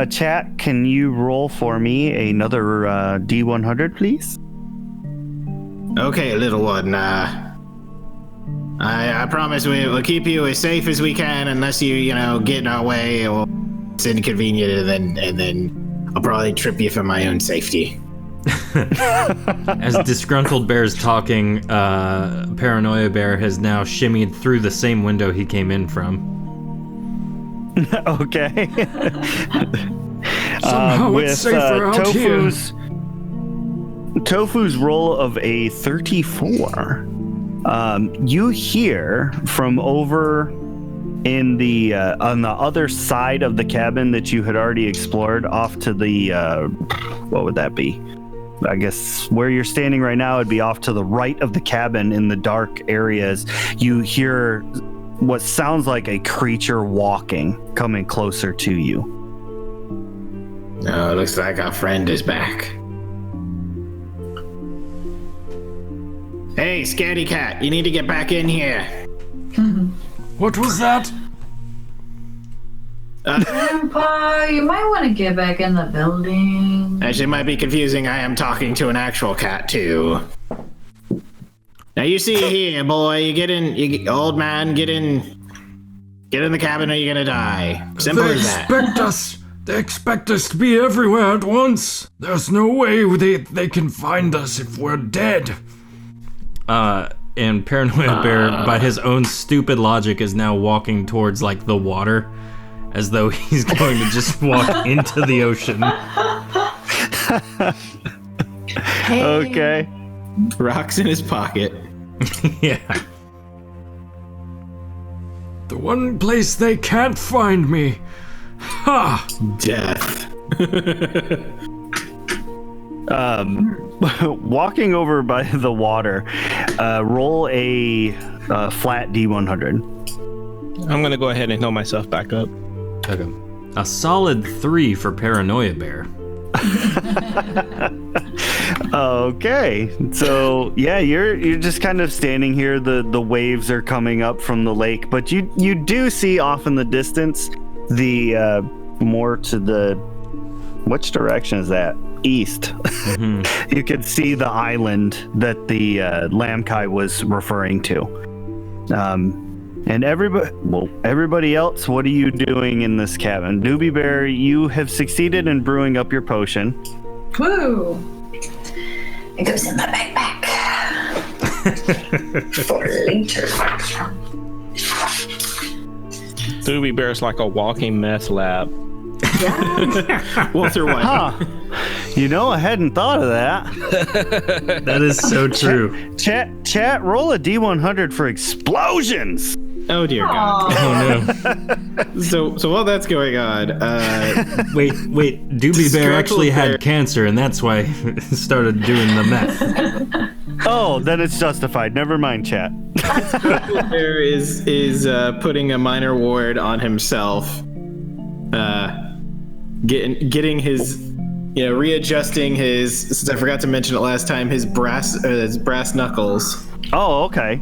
B: Chat, can you roll for me another D100, please?
D: Okay, little one. I promise we'll keep you as safe as we can, unless you get in our way or it's inconvenient, and then I'll probably trip you for my own safety.
A: As Disgruntled Bear's talking, Paranoia Bear has now shimmied through the same window he came in from.
B: Okay.
E: Somehow it's safer out here.
B: Tofu's roll of a 34. You hear from over in the on the other side of the cabin that you had already explored, off to the what would that be? I guess where you're standing right now would be off to the right of the cabin in the dark areas. You hear what sounds like a creature walking, coming closer to you.
D: No, looks like our friend is back. Hey, Scaredy Cat, you need to get back in here.
E: What was that?
C: Grandpa, you might want to get back in the building.
D: As it might be confusing, I am talking to an actual cat, too. Now, you see here, boy, old man, get in the cabin or you're gonna die. Simple as that.
E: They expect us to be everywhere at once. There's no way they can find us if we're dead.
A: And Paranoia Bear, by his own stupid logic, is now walking towards, like, the water, as though he's going to just walk into the ocean.
C: Hey.
B: Okay.
D: Rocks in his pocket.
A: Yeah.
E: The one place they can't find me. Ha!
D: Death.
B: Walking over by the water, roll a flat D100.
G: I'm gonna go ahead and heal myself back up.
A: Okay. A solid 3 for Paranoia Bear.
B: Okay, so yeah, you're just kind of standing here. The waves are coming up from the lake, but you do see off in the distance the more to the which direction is that? East. Mm-hmm. You could see the island that the Lamkai was referring to. And everybody else, what are you doing in this cabin? Doobie Bear, you have succeeded in brewing up your potion.
C: Woo! It goes in my backpack. For later.
G: Doobie Bear's like a walking meth lab.
D: Walter White.
B: Huh. You know, I hadn't thought of that.
A: That is so true.
B: Chat, roll a D100 for explosions.
D: Oh dear God.
A: Oh no.
D: So while that's going on,
A: Wait, Doobie Bear actually had cancer, and that's why he started doing the meth.
B: Oh, then it's justified. Never mind, chat.
D: Bear is putting a minor ward on himself, getting his, readjusting his. Since I forgot to mention it last time, his brass knuckles.
B: Oh, okay.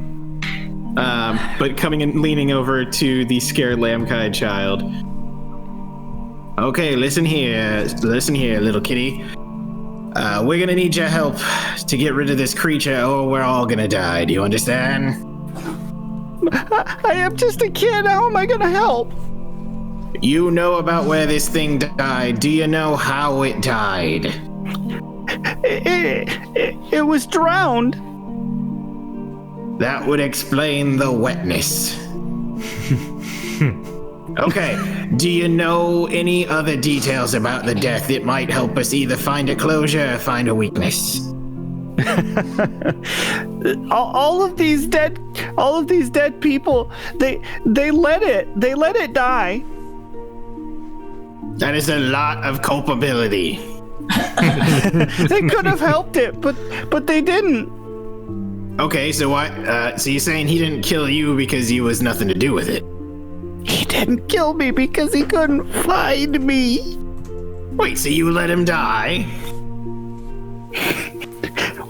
D: But coming and leaning over to the scared Lamkai child. Okay, listen here, little kitty. We're gonna need your help to get rid of this creature, or we're all gonna die. Do you understand?
B: I am just a kid. How am I gonna help?
D: You know about where this thing died. Do you know how it died?
B: It was drowned.
D: That would explain the wetness. Okay, do you know any other details about the death that might help us either find a closure or find a weakness?
B: all of these dead people, they let it die.
D: That is a lot of culpability.
B: They could have helped it, but they didn't.
D: Okay, so why? So you're saying he didn't kill you because he was nothing to do with it?
B: He didn't kill me because he couldn't find me.
D: Wait, so you let him die?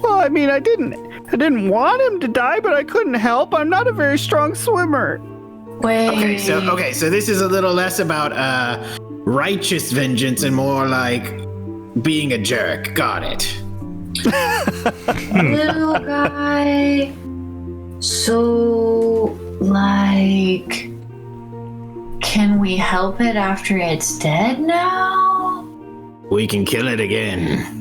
B: Well, I mean, I didn't want him to die, but I couldn't help. I'm not a very strong swimmer.
C: Wait.
D: Okay, so this is a little less about righteous vengeance and more like being a jerk. Got it.
C: Little guy. So, like, can we help it after it's dead now?
D: We can kill it again.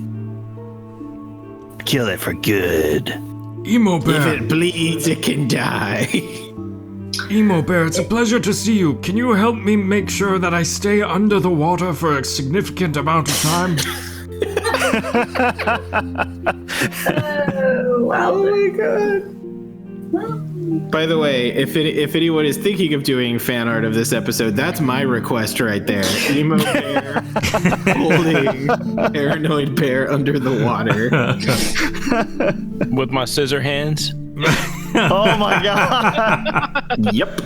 B: Kill it for good.
E: Emo
D: If
E: Bear.
D: it bleeds, it can die.
E: Emo Bear, it's a pleasure to see you. Can you help me make sure that I stay under the water for a significant amount of time?
C: Oh my god.
D: By the way, if anyone is thinking of doing fan art of this episode, that's my request right there. Emo Bear holding Paranoid Bear under the water.
G: With my scissor hands.
B: Oh my god.
D: Yep.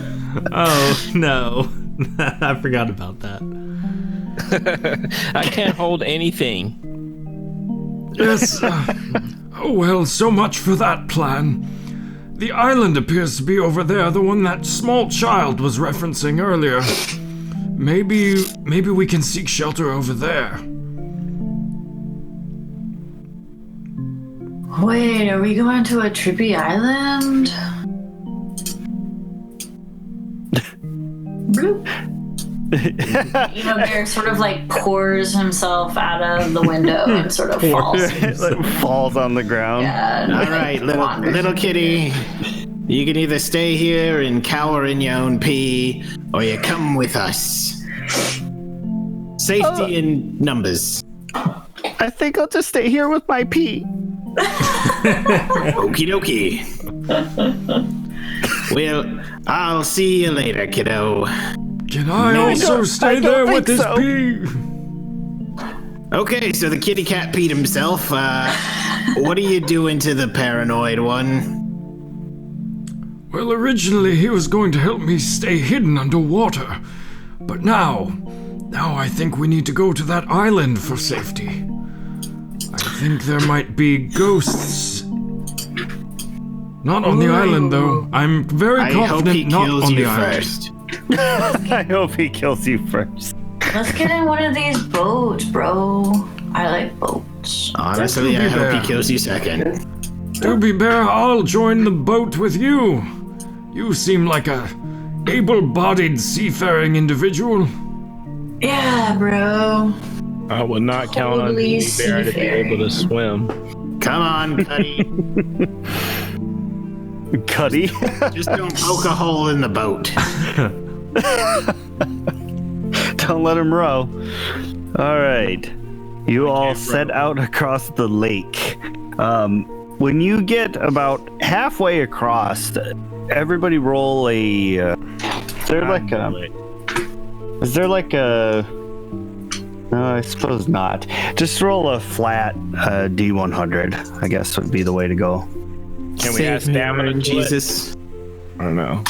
A: Oh no. I forgot about that.
G: I can't hold anything.
E: Yes. Oh well, so much for that plan. The island appears to be over there, the one that small child was referencing earlier. Maybe we can seek shelter over there.
C: Wait, are we going to a trippy island? Bloop. Bear sort of like pours himself out of the window and sort of falls.
B: Like, falls on the ground.
C: Yeah,
D: All right, little kitty. You can either stay here and cower in your own pee, or you come with us. Safety in numbers.
B: I think I'll just stay here with my pee.
D: Okie dokie. Well, I'll see you later, kiddo.
E: Can I also stay there with this pee?
D: Okay, so the kitty cat peed himself. What are you doing to the paranoid one?
E: Well, originally he was going to help me stay hidden underwater. But now I think we need to go to that island for safety. I think there might be ghosts. Not on the island, though. I'm very
D: I hope he
E: confident not
D: kills
E: on the
D: you
E: island.
D: first.
B: I hope he kills you first.
C: Let's get in one of these boats, bro. I like boats.
D: Honestly, I hope he kills you second.
E: Doobie Bear, I'll join the boat with you. You seem like a able-bodied seafaring individual.
C: Yeah, bro.
G: I would not count on
C: Totally
G: Doobie Bear to be able to swim.
D: Come on, Cuddy.
B: Cuddy.
D: Just don't poke a hole in the boat.
B: Don't let him row. All right. You all set out across the lake. When you get about halfway across, everybody roll a. Is there like a? No, I suppose not. Just roll a flat D100. I guess would be the way to go.
G: Can we add stamina to it?
D: Jesus.
G: I don't know.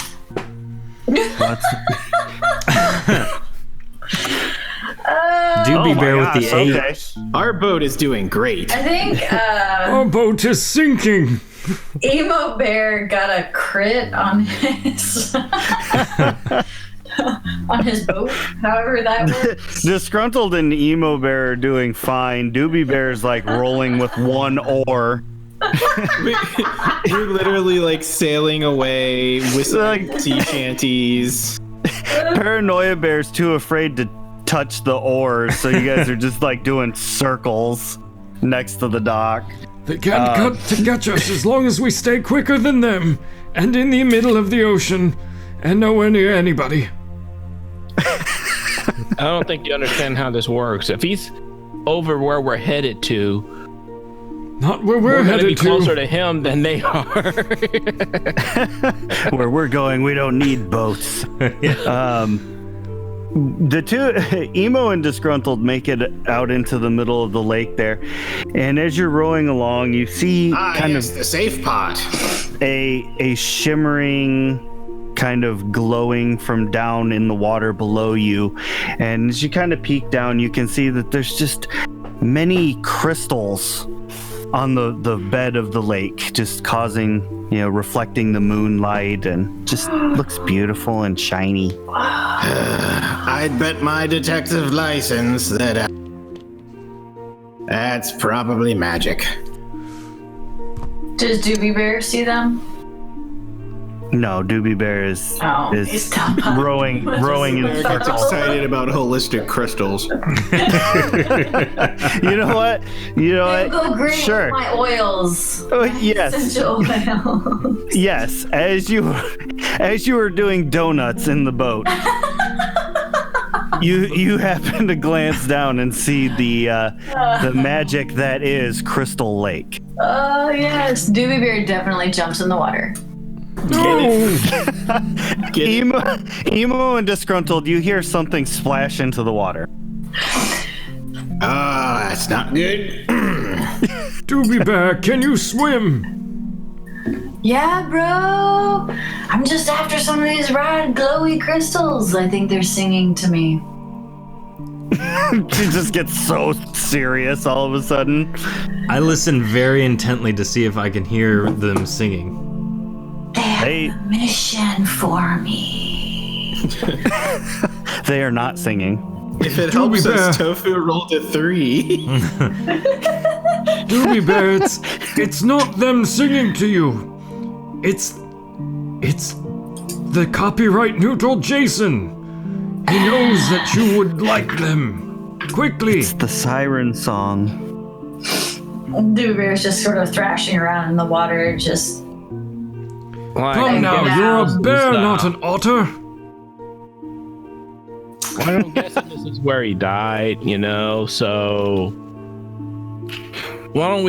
A: Doobie Bear with the 8.
B: Okay.
D: Our boat is doing great.
C: I think
E: Our boat is sinking.
C: Emo Bear got a crit on his on his boat. However that works.
B: Disgruntled and Emo Bear are doing fine. Doobie Bear's like rolling with one oar.
D: We're literally like sailing away, whistling
B: Like-
D: sea shanties.
B: Paranoia Bear's too afraid to touch the oars, so you guys are just like doing circles next to the dock.
E: They can't cut to catch us as long as we stay quicker than them and in the middle of the ocean and nowhere near anybody.
G: I don't think you understand how this works. If he's over where we're headed to,
E: Not where
G: we're
E: we're
G: going to be
E: headed
G: closer
E: to.
G: to him than they are.
B: Where we're going, we don't need boats. The two, Emo and Disgruntled, make it out into the middle of the lake there, and as you're rowing along, you see kind
D: Yes, the safe pot.
B: of a shimmering, kind of glowing from down in the water below you, and as you kind of peek down, you can see that there's just many crystals on the bed of the lake, just causing, reflecting the moonlight, and just looks beautiful and shiny.
D: I'd bet my detective license that that's probably magic.
C: Does Doobie Bear see them?
B: No, Doobie Bear is
C: Oh, he's down by-
B: rowing in
D: Bear gets
B: circles.
D: excited about holistic crystals.
B: You know what?
C: Go green
B: Sure.
C: with my oils.
B: Oh, yes.
C: Essential oils.
B: Yes, as you were doing donuts in the boat, you happen to glance down and see the magic that is Crystal Lake.
C: Oh yes, Doobie Bear definitely jumps in the water.
D: Get it?
B: Emo and Disgruntled, you hear something splash into the water.
D: Oh, that's not good.
E: Doobie Bear, can you swim?
C: Yeah, bro. I'm just after some of these rad glowy crystals. I think they're singing to me.
B: She just gets so serious all of a sudden.
A: I listen very intently to see if I can hear them singing.
C: They have
B: Hey.
C: a mission for me.
B: They are not singing.
D: If it
E: Doobie
D: helps us,
E: Bear.
D: Tofu rolled a 3.
E: Doobie Bear, it's not them singing to you. It's the copyright neutral Jason. He knows that you would like them. Quickly.
B: It's the siren song.
C: Doobie Bear's just sort of thrashing around in the water, just
E: Come now, you're a bear, not an otter.
G: I'm guessing this is where he died, so Why don't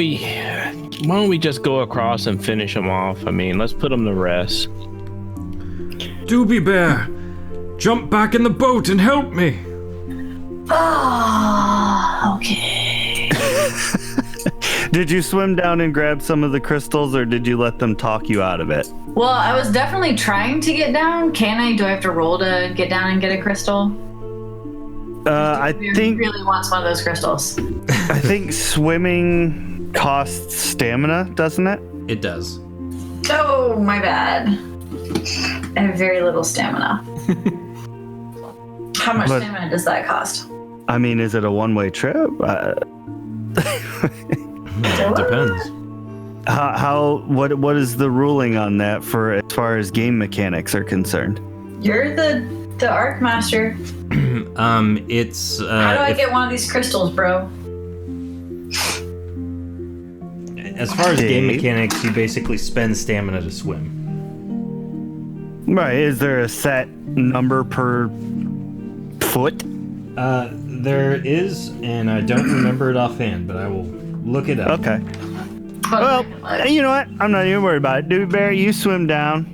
G: we just go across and finish them off? I mean, let's put them to rest.
E: Doobie Bear, jump back in the boat and help me.
C: Oh, okay.
B: Did you swim down and grab some of the crystals, or did you let them talk you out of it?
C: Well, I was definitely trying to get down. Can I? Do I have to roll to get down and get a crystal?
B: I think
C: Really wants one of those crystals.
B: I think swimming costs stamina, doesn't it?
A: It does.
C: Oh, my bad. I have very little stamina. How much
B: But-
C: stamina does that cost?
B: I mean, is it a one-way trip?
A: Depends.
B: What is the ruling on that for as far as game mechanics are concerned?
C: You're the Arc Master.
A: It's
C: How do I get one of these crystals, bro?
A: as far as game
B: Dave?
A: mechanics, you basically spend stamina to swim.
B: Right, is there a set number per foot?
A: There is, and I don't remember it offhand, but I will look it up.
B: Okay. Well, you know what? I'm not even worried about it. Dude Bear, you swim down.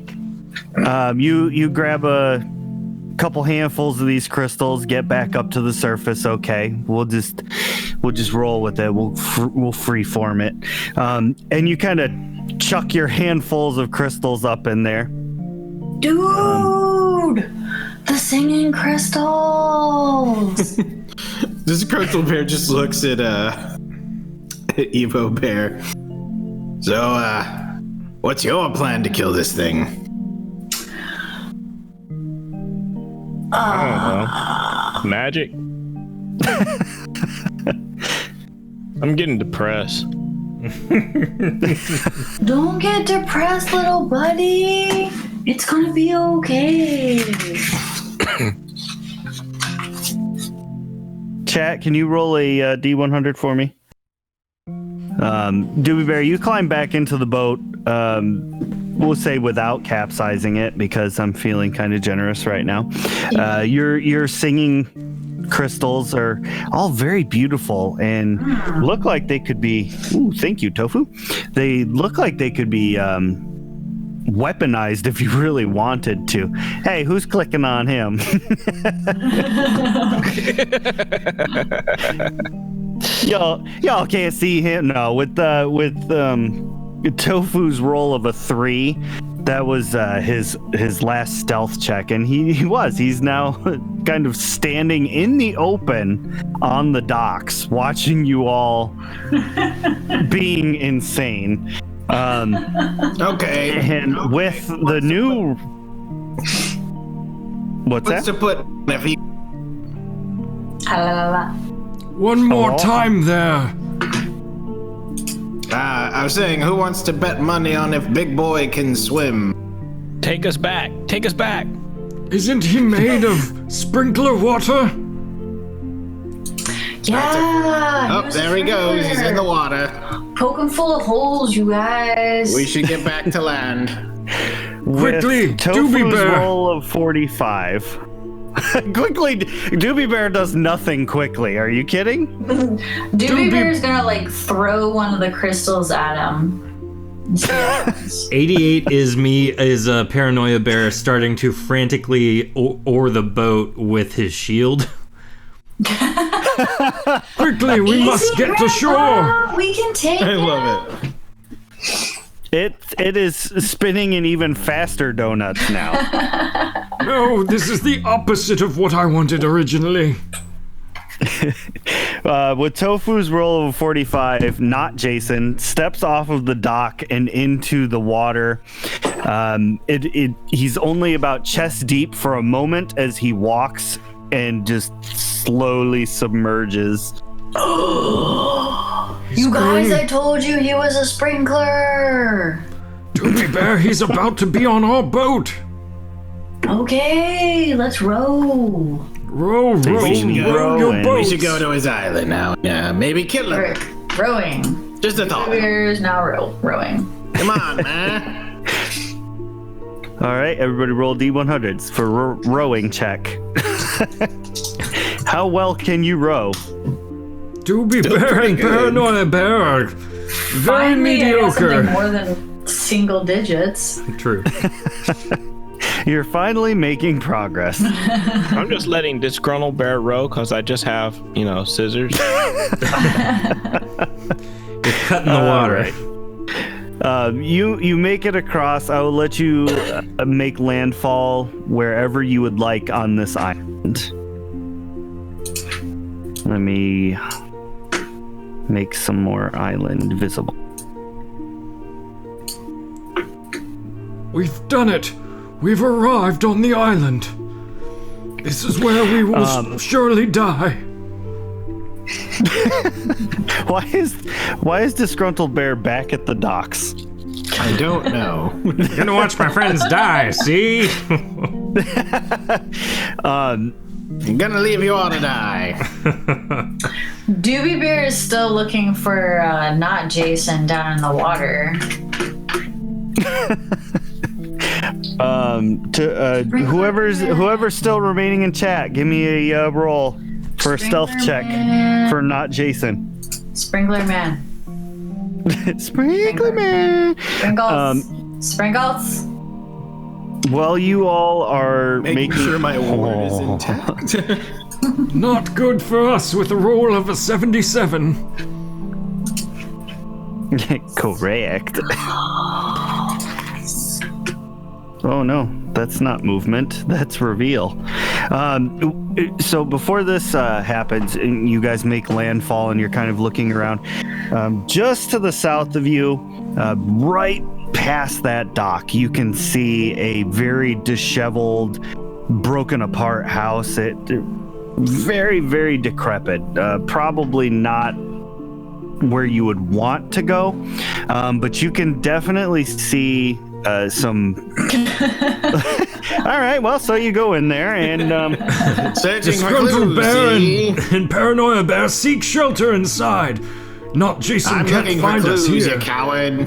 B: You grab a couple handfuls of these crystals, get back up to the surface. Okay, we'll just roll with it. We'll freeform it. And you kind of chuck your handfuls of crystals up in there.
C: Dude, the singing crystals.
D: This crystal bear just looks at Evo Bear. So, what's your plan to kill this thing?
G: I don't know. Magic. I'm getting depressed.
C: Don't get depressed, little buddy. It's gonna be okay.
B: Chat, can you roll a D100 for me? Doobie Bear, you climb back into the boat. We'll say without capsizing it because I'm feeling kind of generous right now. Your singing crystals are all very beautiful and look like they could be. Ooh, thank you, Tofu. They look like they could be weaponized if you really wanted to. Hey, who's clicking on him? Y'all can't see him. No, with Tofu's roll of a 3, that was his last stealth check, and he's now kind of standing in the open on the docks, watching you all being insane.
D: Okay.
B: And with the new, what's
D: What's
B: that?
D: to put if he
E: One more
B: Oh.
E: time there.
D: I was saying, who wants to bet money on if Big Boy can swim?
G: Take us back. Take us back.
E: Isn't he made of sprinkler water?
C: Yeah.
D: Oh, there he goes. He's in the water.
C: Poke him full of holes, you guys.
D: We should get back to land.
E: Quickly,
B: With
E: Doobie
B: Tofu's
E: Bear.
B: roll of 45. Quickly, Doobie Bear does nothing quickly. Are you kidding?
C: Doobie Bear's gonna throw one of the crystals at him.
A: 88 is a Paranoia Bear starting to frantically oar the boat with his shield.
E: Quickly, we must get to shore.
C: We can take
D: I
C: it.
D: love it.
B: It is spinning in even faster donuts now.
E: No, this is the opposite of what I wanted originally.
B: With Tofu's roll of 45, not Jason, steps off of the dock and into the water. He's only about chest deep for a moment as he walks and just slowly submerges.
C: You guys, I told you he was a sprinkler.
E: Doobie Bear, he's about to be on our boat.
C: Okay, let's row.
E: Row, row,
B: should go.
E: row your
B: Rowing.
E: boat.
D: We should go to his island now. Yeah, maybe kill him.
C: Rowing.
D: Just a thought.
C: Bear's now rowing.
D: Come on, man.
B: All right, everybody roll D100s for rowing check. How well can you row?
E: Doobie Bear and Paranoia Bear are very
C: Finally, I got something
E: mediocre.
C: more than single digits.
A: True.
B: You're finally making progress.
G: I'm just letting Disgruntled Bear row because I just have, scissors.
A: You're cutting the water.
B: You make it across. I will let you make landfall wherever you would like on this island. Let me make some more island visible.
E: We've done it. We've arrived on the island. This is where we will surely die.
B: Why is Disgruntled Bear back at the docks?
D: I don't know.
A: You're gonna watch my friends die, see?
D: I'm gonna leave you all to die.
C: Doobie Bear is still looking for not Jason down in the water.
B: Whoever's still remaining in chat, give me a roll for a stealth check for not Jason.
C: Sprinkler Man.
B: Sprinkler Man.
C: Sprinkles. Sprinkles.
B: While you all are
D: Making
B: making
D: sure my award is intact.
E: Not good for us with a roll of a 77.
B: correct. Oh no, that's not movement. That's reveal. So before this happens, and you guys make landfall, and you're kind of looking around. Just to the south of you, right past that dock, you can see a very disheveled, broken apart house. It very, very decrepit. Probably not where you would want to go, but you can definitely see some. All right, well, so you go in there and
D: Searching for
E: Disgruntled
D: clues,
E: Bear
D: see?
E: and Paranoia Bear seek shelter inside. Not Jason
D: I'm
E: can't
D: looking for
E: find us
D: clues,
E: here.
D: you coward.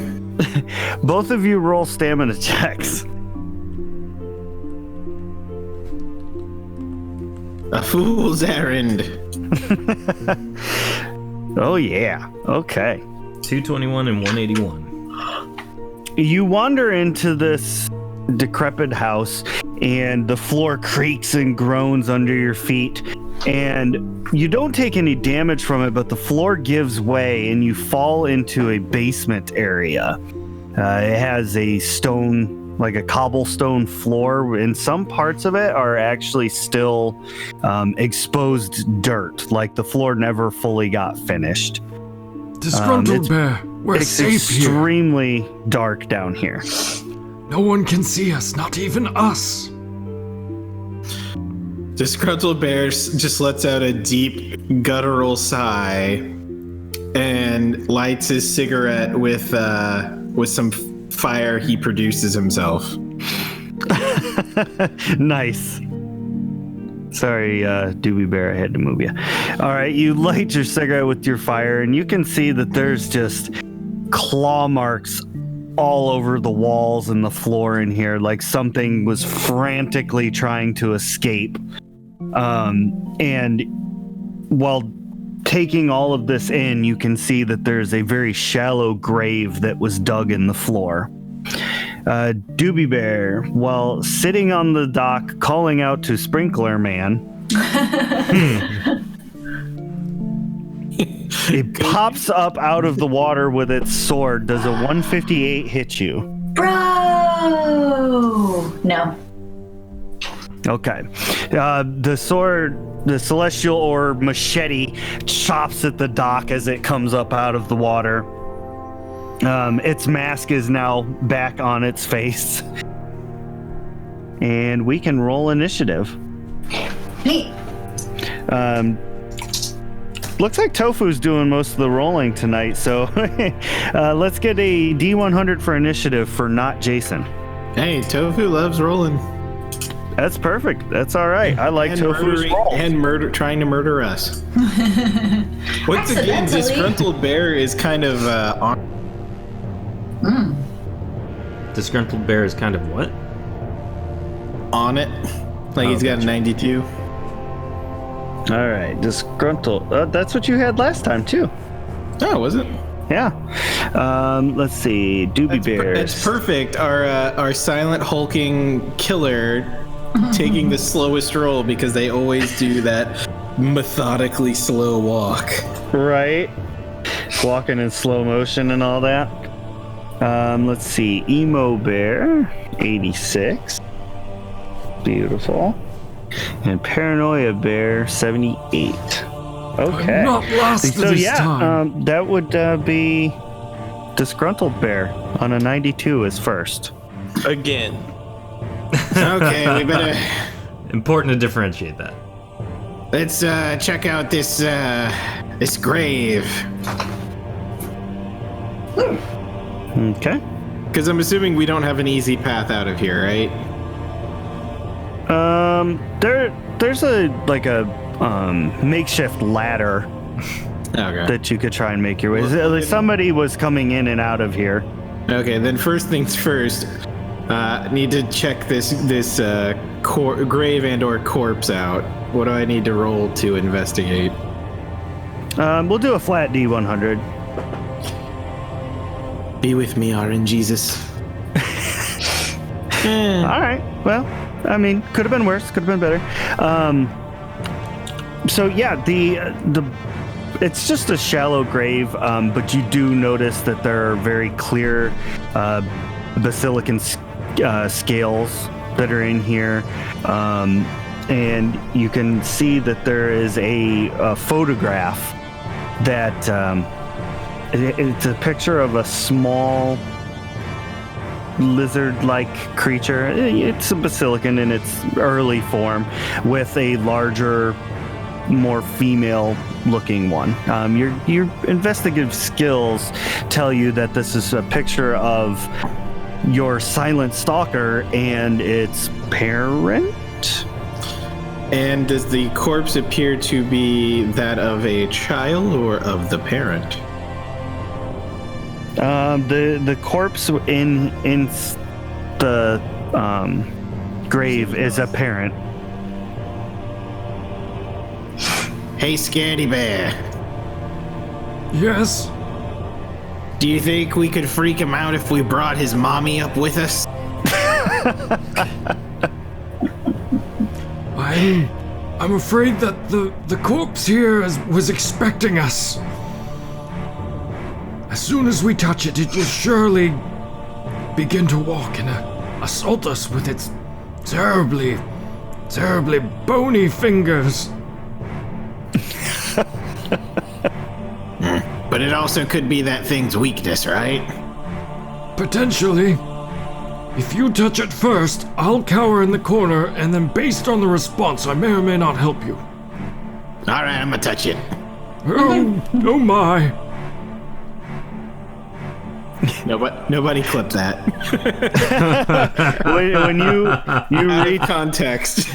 B: both of you roll stamina checks.
D: A fool's errand.
B: Oh yeah. Okay.
A: 221 and 181.
B: You wander into this decrepit house, and the floor creaks and groans under your feet, and you don't take any damage from it, but the floor gives way and you fall into a basement area. It has a stone, like a cobblestone floor, and some parts of it are actually still exposed dirt, like the floor never fully got finished.
E: Disgruntled Bear, we're
B: It's
E: safe here.
B: extremely dark down here.
E: No one can see us, not even us.
D: Disgruntled Bear just lets out a deep guttural sigh and lights his cigarette with some fire he produces himself.
B: Nice. Sorry, Doobie Bear, I had to move you. All right, you light your cigarette with your fire, and you can see that there's just claw marks all over the walls and the floor in here, like something was frantically trying to escape. And while taking all of this in, you can see that there's a very shallow grave that was dug in the floor. Doobie Bear, while sitting on the dock calling out to Sprinkler Man, it pops up out of the water with its sword. Does a 158 hit you?
C: Bro! No.
B: Okay. The sword, the celestial orb machete, chops at the dock as it comes up out of the water. Its mask is now back on its face. And we can roll initiative.
C: Neat.
B: Looks like Tofu's doing most of the rolling tonight, so let's get a D100 for initiative for not Jason.
D: Hey, Tofu loves rolling.
B: That's perfect. That's all right. I like
D: And
B: Tofu's
D: murdering-
B: roll.
D: and trying to murder us. Once again,
C: Accidentally.
D: Disgruntled Bear is kind of
A: Disgruntled Bear is kind of what?
D: on it. Like he's got a
A: gotcha.
D: 92.
B: All right, disgruntled. That's what you had last time too.
D: Oh, was it?
B: Yeah. Let's see. Doobie Bears.
D: That's perfect. Our silent hulking killer taking the slowest roll because they always do that methodically slow walk.
B: Right. Walking in slow motion and all that. Let's see. Emo Bear, 86. Beautiful. And Paranoia Bear, 78. Okay.
E: I'm not last
B: So
E: this
B: yeah,
E: time.
B: that would be Disgruntled Bear on a 92 is first.
F: Again.
D: Okay, we better
A: Important to differentiate that.
D: let's check out this this grave.
B: Okay.
D: Because I'm assuming we don't have an easy path out of here, right?
B: There's a makeshift ladder
D: Okay.
B: that you could try and make your way. Somebody was coming in and out of here.
D: Okay, then first things first. Need to check this grave and or corpse out. What do I need to roll to investigate?
B: We'll do a flat D100.
D: Be with me, RN Jesus.
B: All right. Well, I mean, could have been worse. Could have been better. So yeah, the it's just a shallow grave, but you do notice that there are very clear basilican scales that are in here, and you can see that there is a photograph that it's a picture of a small lizard-like creature. It's a basilican in its early form with a larger, more female-looking one. Your investigative skills tell you that this is a picture of your silent stalker and its parent.
D: And does the corpse appear to be that of a child or of the parent?
B: The corpse in the grave is a parent.
D: Hey, Scaredy Bear.
E: Yes?
D: Do you think we could freak him out if we brought his mommy up with us?
E: I'm afraid that the corpse here was expecting us. As soon as we touch it, it will surely begin to walk and assault us with its terribly, terribly bony fingers.
D: But it also could be that thing's weakness, right?
E: Potentially. If you touch it first, I'll cower in the corner, and then based on the response, I may or may not help you.
D: All right, I'm gonna touch it.
E: Oh my.
D: Nobody clip that.
B: When you reach
D: Context.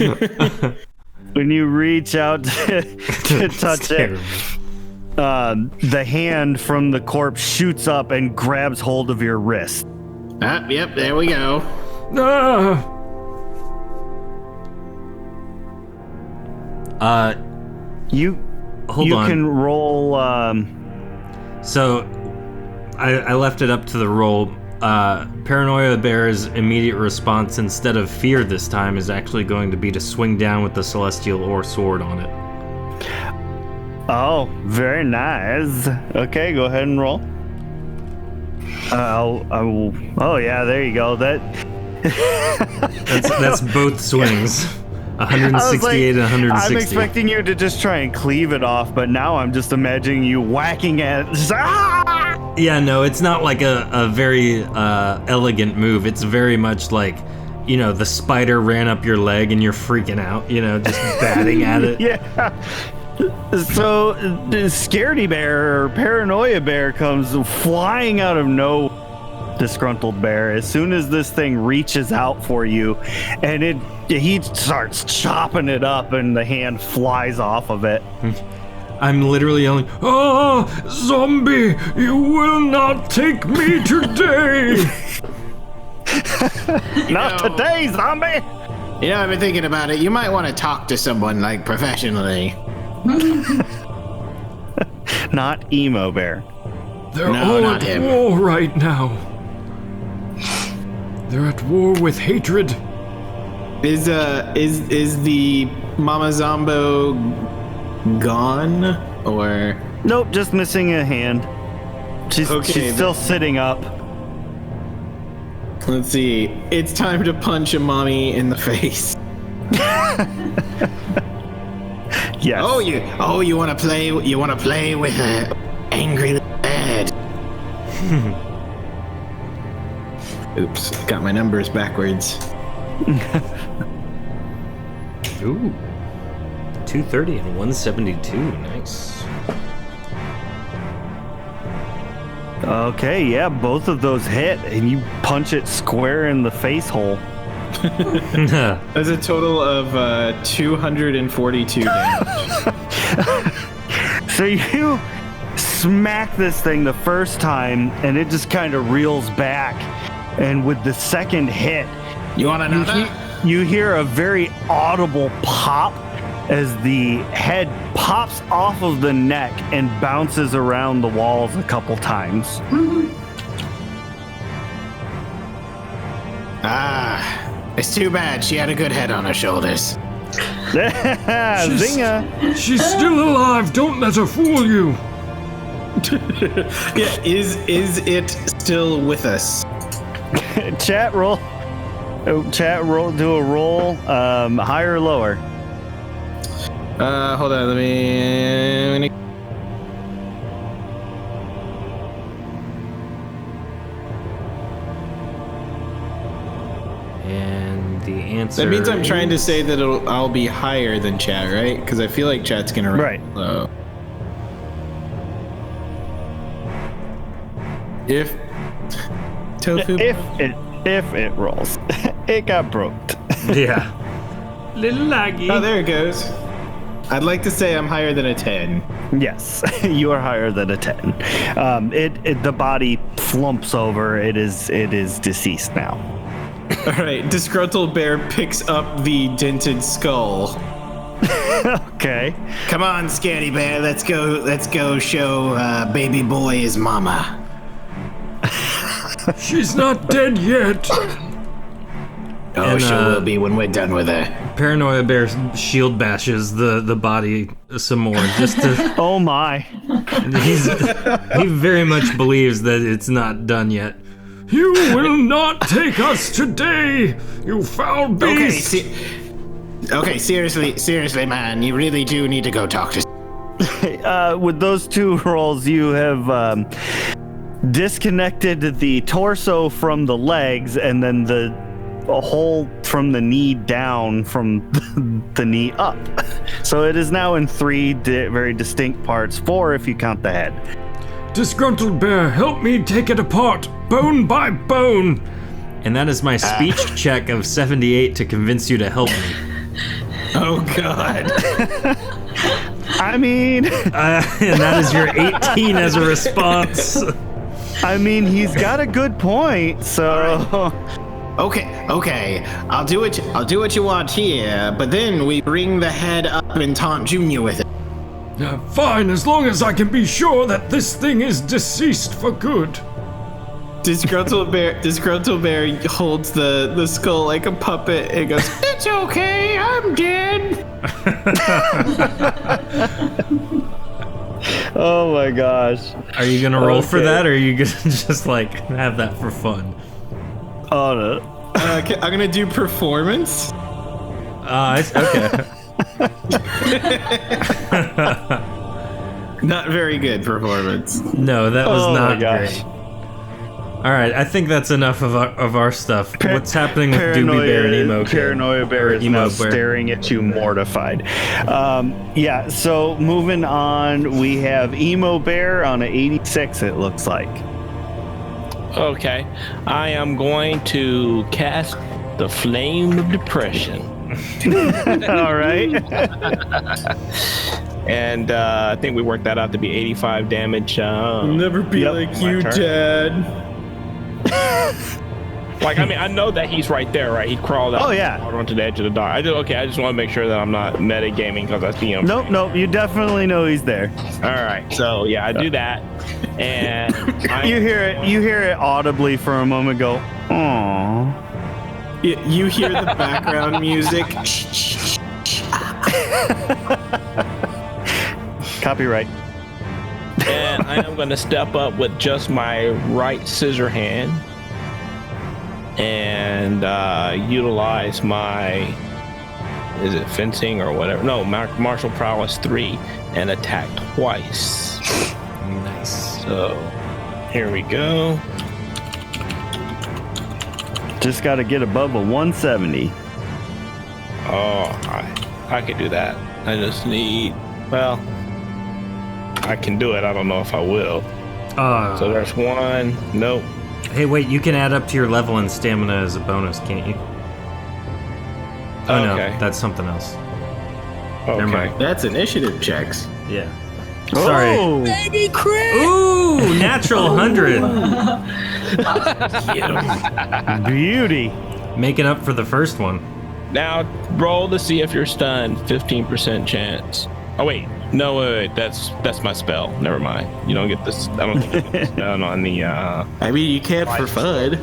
B: when you reach out to touch it, the hand from the corpse shoots up and grabs hold of your wrist.
D: Yep, there we go.
E: Ah.
B: You
A: Hold on.
B: can roll.
A: So, I left it up to the roll. Paranoia Bear's immediate response, instead of fear this time, is actually going to be to swing down with the Celestial Ore sword on it.
B: Oh, very nice. Okay, go ahead and roll. I will. Oh yeah, there you go.
A: That's both swings. 168 and 160.
B: I'm expecting you to just try and cleave it off, but now I'm just imagining you whacking at it.
A: Yeah, no, it's not like a very elegant move. It's very much like, the spider ran up your leg and you're freaking out, just batting at it.
B: Yeah. So the Scaredy Bear or Paranoia Bear comes flying out of no Disgruntled Bear as soon as this thing reaches out for you, and he starts chopping it up and the hand flies off of it.
A: I'm literally yelling,
E: Ah, zombie, you will not take me today.
B: Not today, zombie!
D: I've been thinking about it. You might want to talk to someone, professionally.
B: Not Emo Bear.
E: They're
D: No,
E: all
D: not
E: at
D: him.
E: war right now. They're at war with hatred.
D: Is the Mama Zombo gone or?
B: Nope, just missing a hand. She's
D: Okay,
B: still sitting up.
D: Let's see. It's time to punch a mommy in the face.
B: Yes.
D: You want to play? You want to play with an angry little lad? Oops, got my numbers backwards.
A: Ooh. 230 and 172. Nice.
B: Okay, yeah, both of those hit, and you punch it square in the face hole.
D: That's a total of 242 damage.
B: So you smack this thing the first time, and it just kind of reels back. And with the second hit,
D: You want another?
B: you hear a very audible pop as the head pops off of the neck and bounces around the walls a couple times.
D: It's too bad she had a good head on her shoulders.
B: Zinger!
E: She's still alive. Don't let her fool you.
D: Yeah, is it still with us?
B: Chat roll. Do a roll. Higher or lower?
D: Hold on, let me.
A: And the answer
D: That means I'm trying to
A: is-
D: say that I'll be higher than chat, right? Because I feel like chat's gonna
B: Right.
D: low. If tofu.
B: If it rolls, it got broked.
A: Yeah. Little laggy.
D: Oh, there it goes. I'd like to say I'm higher than a 10.
B: Yes, you are higher than a 10. The body flumps over. It is deceased now.
D: All right, disgruntled bear picks up the dented skull.
B: Okay.
D: Come on, scaredy bear, let's go show baby boy his mama.
E: She's not dead yet.
D: Oh,
A: And,
D: she will be when we're done with her.
A: Paranoia Bear shield bashes the body some more just to.
B: Oh my.
A: He very much believes that it's not done yet.
E: You will not take us today, you foul beast.
D: Okay, seriously, man, you really do need to go talk to.
B: With those two rolls, you have disconnected the torso from the legs, and then a hole from the knee down from the knee up. So it is now in three very distinct parts, 4 if you count the head.
E: Disgruntled bear, help me take it apart, bone by bone.
A: And that is my speech check of 78 to convince you to help me.
D: Oh God.
B: I mean,
A: And that is your 18 as a response.
B: he's got a good point. So
D: Okay. I'll do what you want here, but then we bring the head up and taunt Junior with it.
E: Fine, as long as I can be sure that this thing is deceased for good.
D: Disgruntled bear holds the skull like a puppet and goes, "It's okay, I'm dead."
B: oh my gosh.
A: Are you gonna roll for
B: Okay.
A: that, or are you gonna just like have that for fun?
B: Oh no.
D: Okay, I'm gonna do performance.
A: Okay.
D: Not very good performance.
A: No, that was
B: Oh my
A: not
B: gosh.
A: great. All right, I think that's enough of our stuff. What's happening with Doobie Bear and Emo Kid?
B: Paranoia Bear
A: Or
B: is
A: Emo
B: now
A: Bear.
B: staring at you mortified. Yeah, so moving on, we have Emo Bear on an 86, it looks like.
F: Okay, I am going to cast the Flame of Depression.
B: All right.
F: And I think we worked that out to be 85 damage.
D: Never be
B: Yep,
D: like
B: my
D: you,
B: turn.
D: Dad.
F: Like, I mean, I know that he's right there, right? He crawled out.
B: Oh, yeah.
F: Onto the edge of the dock. I just want to make sure that I'm not metagaming because I see him.
B: Nope. You definitely know he's there.
F: All right. So yeah, I do that, and
B: You hear it audibly for a moment. Go, aww.
D: You hear the background music.
B: Copyright.
F: and I am going to step up with just my right scissor hand and utilize my, is it fencing or whatever? No, martial prowess 3 and attack twice.
A: Nice.
F: So here we go.
B: Just got to get above a 170.
F: Oh, I could do that. I just need, well, I can do it. I don't know if I will. So there's one. Nope.
A: Hey, wait, you can add up to your level and stamina as a bonus, can't you? Oh,
F: Okay.
A: no, that's something else.
F: Okay.
A: Never mind.
D: That's initiative checks.
A: Yeah. Sorry.
B: Oh,
F: Baby crit!
A: Ooh, natural 100.
B: beauty.
A: Making up for the first one.
F: Now roll to see if you're stunned. 15% chance. Oh wait, no, wait. That's my spell. Never mind. You don't get this. I don't think you get this done on the.
D: I mean, you can't for fun.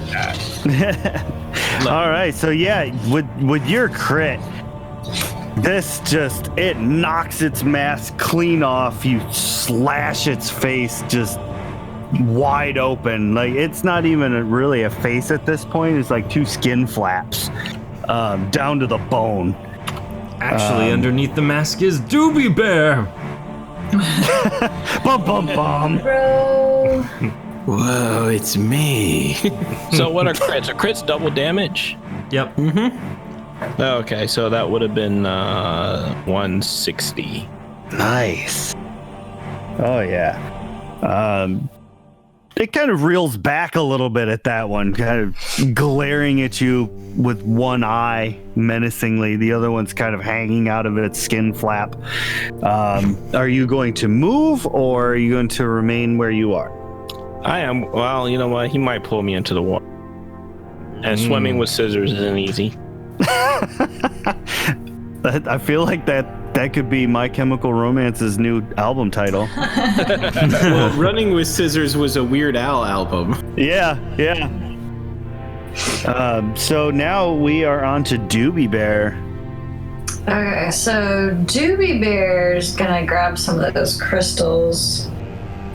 B: All right, so yeah, with your crit, this just, it knocks its mask clean off. You slash its face just wide open. Like, it's not even really a face at this point. It's like two skin flaps down to the bone.
A: Actually, underneath the mask is Doobie Bear.
B: Bum bum bum.
C: Bro.
D: Whoa, it's me.
F: So what are crits? Are crits double damage?
A: Yep.
F: Okay, so that would have been 160.
B: Nice. Oh yeah. It kind of reels back a little bit at that one, kind of glaring at you with one eye menacingly. The other one's kind of hanging out of its skin flap. Are you going to move, or are you going to remain where you are?
F: I am. Well, you know what? He might pull me into the water. And swimming with scissors isn't easy.
B: I feel like that could be My Chemical Romance's new album title.
D: Well, Running with Scissors was a Weird Al album.
B: Yeah. So now we are on to Doobie Bear.
C: Okay, so Doobie Bear's gonna grab some of those crystals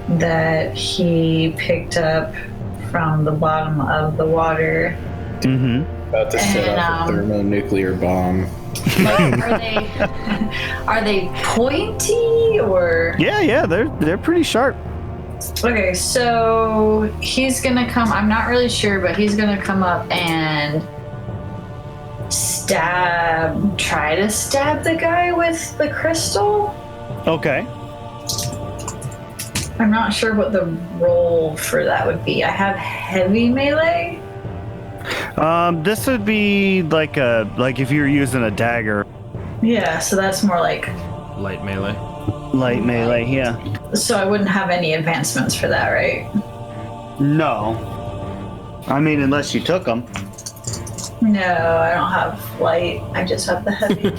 C: that he picked up from the bottom of the water.
B: Mm-hmm.
H: About to set
C: And,
H: off a thermonuclear bomb.
C: Are they pointy or?
B: Yeah, they're pretty sharp.
C: Okay, so he's gonna come. I'm not really sure, but he's gonna come up and try to stab the guy with the crystal.
B: Okay.
C: I'm not sure what the roll for that would be. I have heavy melee.
B: This would be like if you're using a dagger.
C: Yeah, so that's more like.
A: Light melee.
B: Light melee, yeah.
C: So I wouldn't have any advancements for that, right?
B: No. I mean, unless you took them.
C: No, I don't have light. I just have the heavy.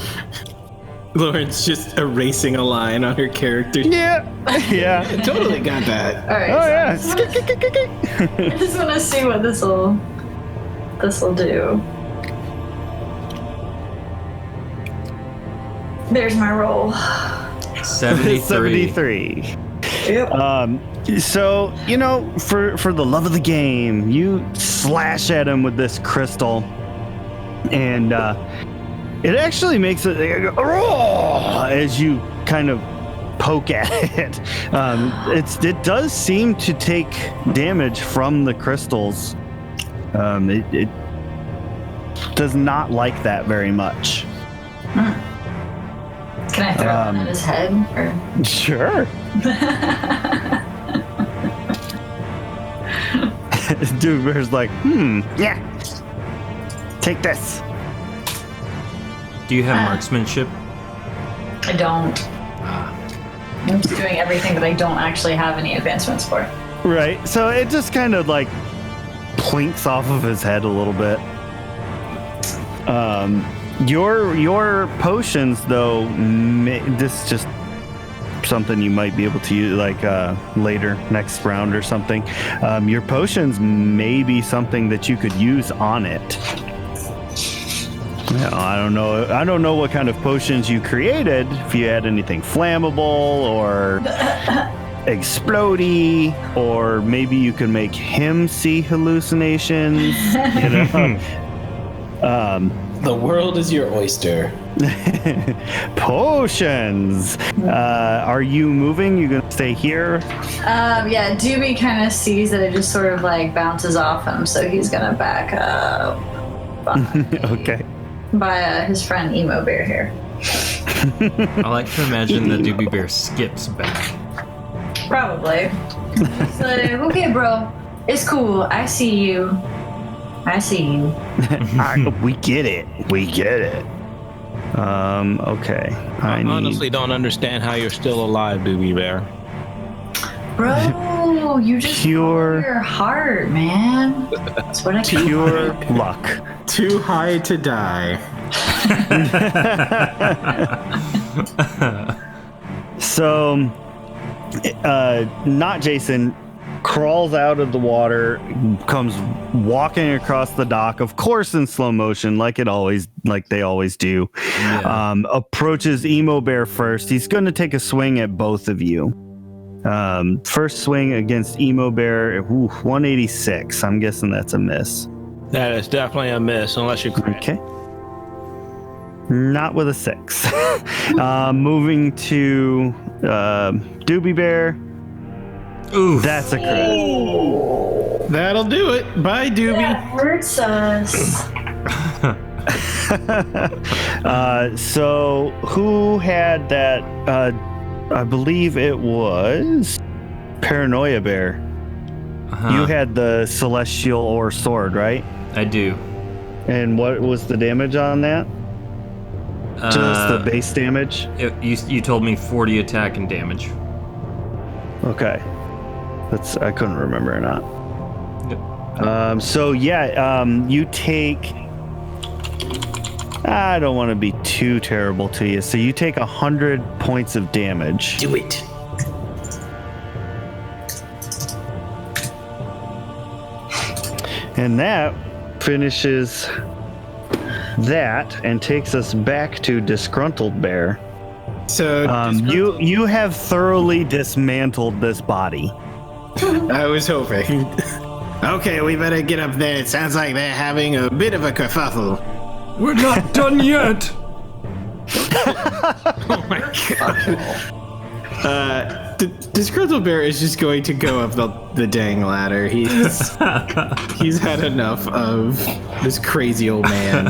D: Lauren's just erasing a line on her character.
B: Yeah. Yeah.
D: I totally got that.
C: All right.
B: Oh
C: so
B: yeah.
C: I just want to see what this will do. There's my roll.
A: 73.
C: Yep.
B: So, you know, for the love of the game, you slash at him with this crystal, and it actually makes it as you kind of poke at it. It does seem to take damage from the crystals. It does not like that very much.
C: Can I throw one at his head? Or?
B: Sure. Dude, Bear's like, yeah. Take this.
A: Do you have marksmanship?
C: I don't. I'm just doing everything that I don't actually have any advancements for.
B: Right. So it just kind of like plinks off of his head a little bit. Your potions, though, this is just something you might be able to use like later next round or something. Your potions may be something that you could use on it. I don't know what kind of potions you created, if you had anything flammable or explodey, or maybe you could make him see hallucinations. You know?
H: The world is your oyster.
B: Potions. Are you moving? You gonna stay here?
C: Yeah, Doobie kind of sees that it just sort of like bounces off him, so he's gonna back up
B: Okay.
C: by his friend Emo Bear here.
A: I like to imagine the Doobie Bear skips back.
C: Probably. He's like, okay, bro, it's cool. I see you.
B: We get it. Okay.
G: I honestly don't understand how you're still alive, Doobie Bear.
C: Bro, you just
B: Pure-
C: follow your heart, man. That's what I keep.
B: Pure luck.
D: Too high to die.
B: So, not Jason crawls out of the water, comes walking across the dock, of course in slow motion, like they always do.
A: Yeah.
B: Approaches Emo Bear first. He's going to take a swing at both of you. First swing against Emo Bear, 186. I'm guessing that's a miss.
G: That is definitely a miss, unless you crit.
B: Okay. Not with a 6. Moving to Doobie Bear.
A: Ooh,
B: That's a crit.
D: That'll do it. Bye, Doobie.
C: That hurts us.
B: So who had that? I believe it was Paranoia Bear. You had the Celestial Ore Sword, right?
A: I do.
B: And what was the damage on that? Just the base damage?
A: You told me 40 attack and damage.
B: Okay. I couldn't remember or not.
A: Yep.
B: You take. I don't want to be too terrible to you. So you take 100 points of damage.
H: Do it.
B: And that finishes that and takes us back to Disgruntled Bear.
D: So
B: You have thoroughly dismantled this body.
D: I was hoping. Okay, we better get up there. It sounds like they're having a bit of a kerfuffle.
E: We're not done yet.
D: Oh my god. Disgruntled Bear is just going to go up the dang ladder. He's had enough of this crazy old man.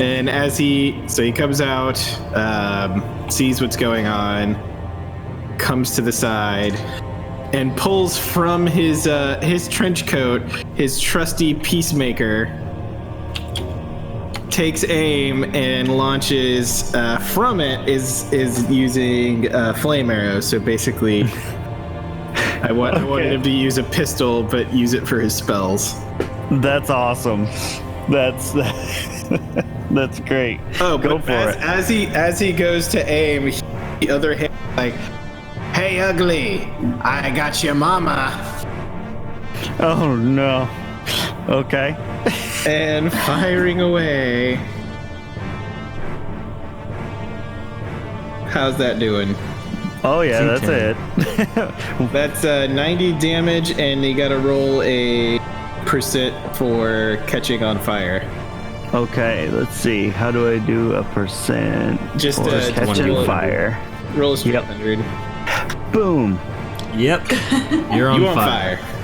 D: And as he comes out, sees what's going on, comes to the side, and pulls from his trench coat his trusty peacemaker, takes aim and launches from it is using flame arrows. So basically, I wanted him to use a pistol, but use it for his spells.
B: That's awesome. That's great.
D: Oh,
B: Go
D: but
B: for it.
D: as he goes to aim, the other hand like, "Hey, ugly! I got your mama!"
B: Oh no. Okay.
D: And firing away. How's that doing?
B: Oh yeah, that's it.
D: That's 90 damage, and you gotta roll a percent for catching on fire.
B: Okay, let's see. How do I do a percent?
D: Just
B: for catching
D: 100.
B: fire?
D: Roll a 100.
B: Boom.
A: Yep. You're on
D: You on
A: fire.
D: fire.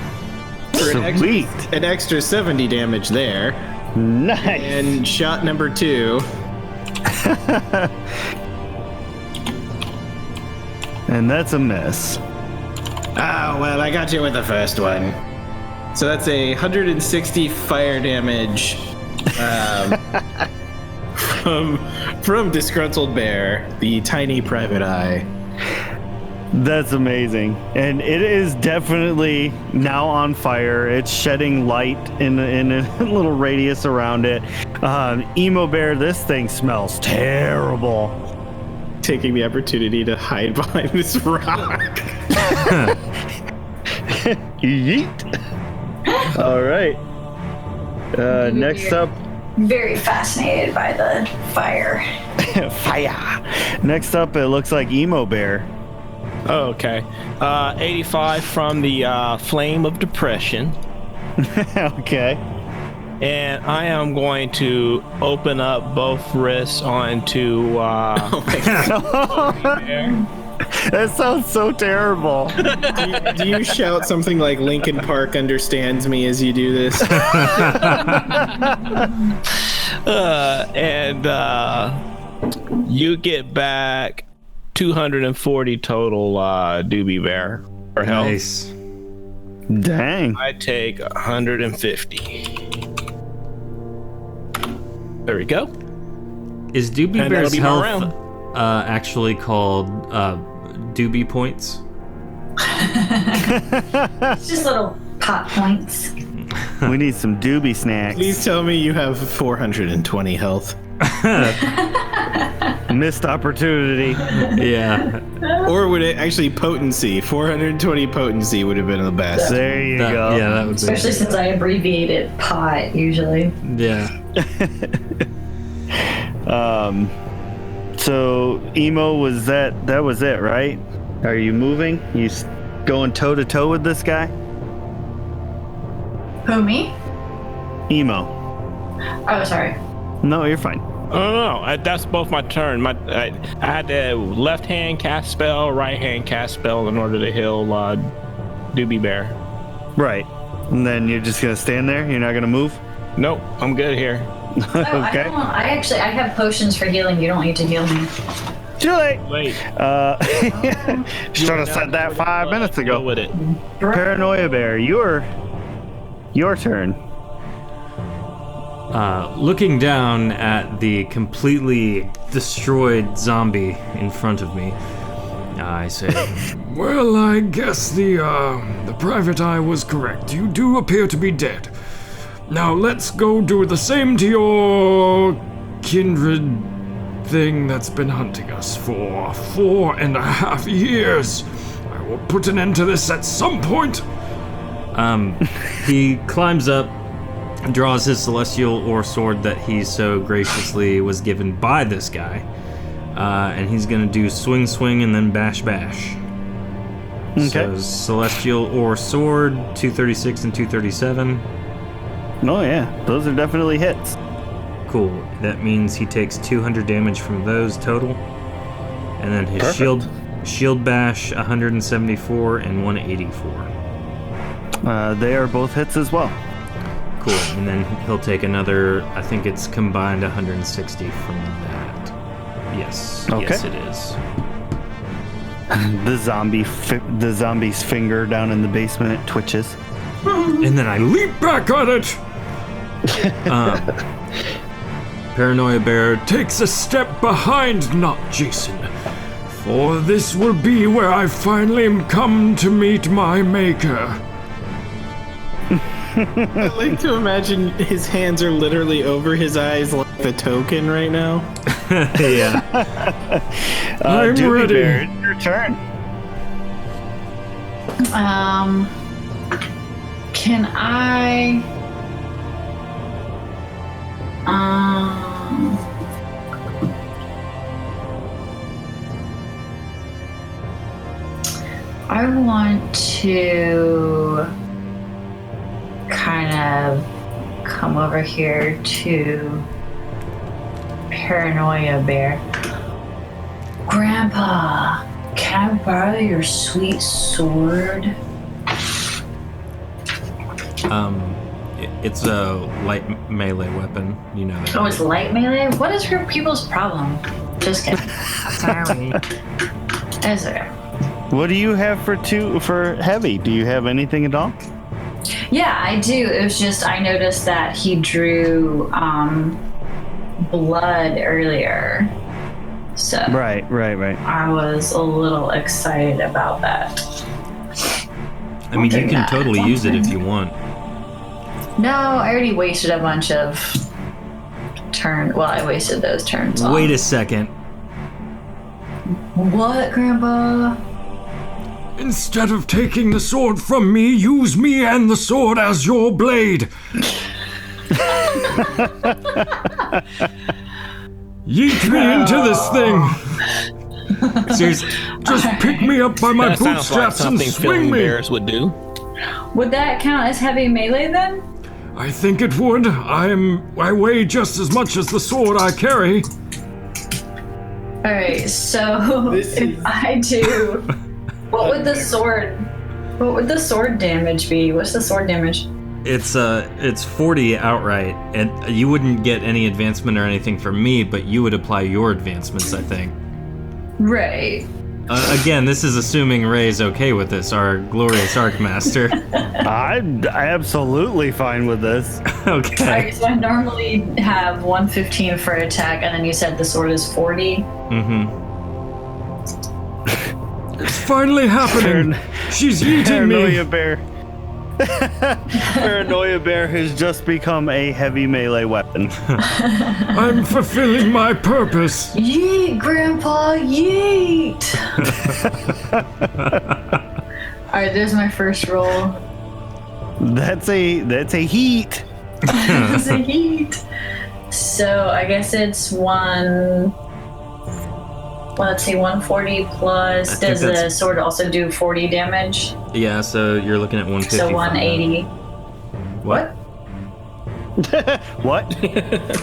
D: For
B: Sweet.
D: an extra 70 damage there.
B: Nice.
D: And shot number 2.
B: And that's a miss.
D: Oh, well, I got you with the first one. So that's 160 fire damage from Disgruntled Bear, the tiny private eye.
B: That's amazing. And it is definitely now on fire. It's shedding light in a little radius around it. Emo Bear, this thing smells terrible.
D: Taking the opportunity to hide behind this rock.
B: Yeet. All right. Next up.
C: Very fascinated by the fire.
B: Fire. Next up, it looks like Emo Bear.
F: Oh, okay. 85 from the Flame of Depression.
B: Okay.
F: And I am going to open up both wrists onto
D: Oh my God.
B: That sounds so terrible.
D: Do you shout something like Linkin Park understands me as you do this?
F: and you get back 240 total Doobie Bear for health.
A: Nice.
B: Dang.
F: I take 150. There we go.
A: Is Doobie
F: And
A: Bear's
F: that'll be my
A: health actually called Doobie points?
C: It's just little pot points.
B: We need some doobie snacks.
D: Please tell me you have 420 health.
B: Missed opportunity.
A: Yeah.
D: Or would it actually potency? 420 potency would have been the best.
B: There you go.
A: Yeah, that would be.
C: Especially since I abbreviate it pot usually.
A: Yeah.
B: So Emo, was that was it, right? Are you moving? You going toe to toe with this guy?
C: Who, me?
B: Emo.
C: Oh, sorry.
B: No, you're fine.
F: Oh no, that's both my turn. I had the left hand cast spell, right hand cast spell in order to heal Doobie Bear.
B: Right. And then you're just gonna stand there? You're not gonna move?
F: Nope, I'm good here.
B: Okay.
C: I have potions for healing. You don't need to heal me.
B: Too late.
F: Wait.
B: Should have said that 5 minutes
F: Go
B: ago.
F: with it.
B: Paranoia Bear, your turn.
A: Looking down at the completely destroyed zombie in front of me, I say,
E: Well, I guess the private eye was correct. You do appear to be dead. Now let's go do the same to your kindred thing that's been hunting us for 4.5 years. I will put an end to this at some point.
A: he climbs up, draws his celestial ore sword that he so graciously was given by this guy, and he's gonna do swing, swing, and then bash, bash.
B: Okay.
A: So celestial ore sword, 236 and 237.
B: Oh yeah, those are definitely hits.
A: Cool. That means he takes 200 damage from those total, and then his
B: Perfect.
A: shield bash 174 and 184.
B: They are both hits as well.
A: Cool. And then he'll take another, I think it's combined 160 from that. Yes.
B: Okay.
A: Yes, it is.
B: The zombie's finger down in the basement twitches.
E: And then I leap back on it.
A: Paranoia Bear
E: Takes a step behind, not Jason. For this will be where I finally come to meet my maker.
D: I like to imagine his hands are literally over his eyes like the token right now.
A: yeah.
E: I'm
B: Doobie
E: ready.
B: Bear, it's your turn.
C: Can I? I want to kind of come over here to Paranoia Bear. Grandpa, can I borrow your sweet sword?
A: It's a light melee weapon. You know that.
C: Oh, it's light melee? What is her people's problem? Just kidding. Sorry. Is it?
B: What do you have for heavy? Do you have anything at all?
C: Yeah, I do. It was just I noticed that he drew blood earlier. So
B: Right.
C: I was a little excited about that.
A: I mean, you
C: take
A: can
C: that.
A: totally use it if you want.
C: No, I already wasted a bunch of I wasted those turns. on-
A: Wait a second.
C: What, Grandpa?
E: Instead of taking the sword from me, use me and the sword as your blade. Yeet me into this thing.
A: Seriously,
E: Just pick me up by my
F: That sounds like
E: bootstraps and
F: something
E: swing
F: Filling
E: me.
F: Bears would do.
C: Would that count as heavy melee then?
E: I think it would. I weigh just as much as the sword I carry.
C: Alright, so if I do, what would the sword damage be? What's the sword damage?
A: it's 40 outright, and you wouldn't get any advancement or anything from me, but you would apply your advancements, I think.
C: Right.
A: Again, this is assuming Ray's okay with this, our glorious Arc Master.
B: I'm absolutely fine with this.
A: Okay.
C: Alright, so I normally have 115 for attack, and then you said the sword is 40.
A: Mm-hmm.
E: It's finally happening. She's eating me.
B: Paranoia Bear. Paranoia Bear has just become a heavy melee weapon.
E: I'm fulfilling my purpose.
C: Yeet, Grandpa, yeet! Alright, there's my first roll.
B: That's a heat.
C: It's a heat. So I guess it's let's see, 140 plus.
A: think
C: Does the
A: that's-
C: sword also do 40 damage?
A: Yeah, so you're looking at 150.
C: So
A: from
C: 180.
A: What?
B: What?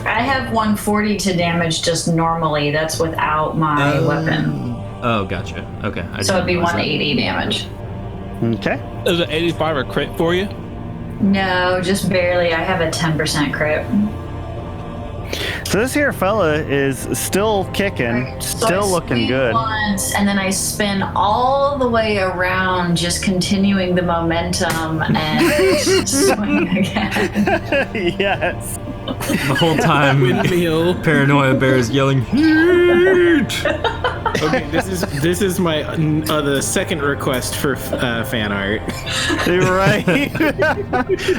C: I have 140 to damage just normally. That's without my weapon.
A: Oh, gotcha. Okay.
C: So it'd be
A: didn't realize that.
C: 180 damage.
B: Okay.
F: Is an 85 a crit for you?
C: No, just barely. I have a 10% crit.
B: So this here fella is still kicking,
C: So
B: still
C: I
B: looking
C: swing
B: good.
C: Once, and then I spin all the way around, just continuing the momentum and swing again.
B: Yes.
A: The whole time,
D: Windmill.
A: Paranoia Bear is yelling, "Heat!"
D: Okay, this is my the second request for fan art.
B: Right.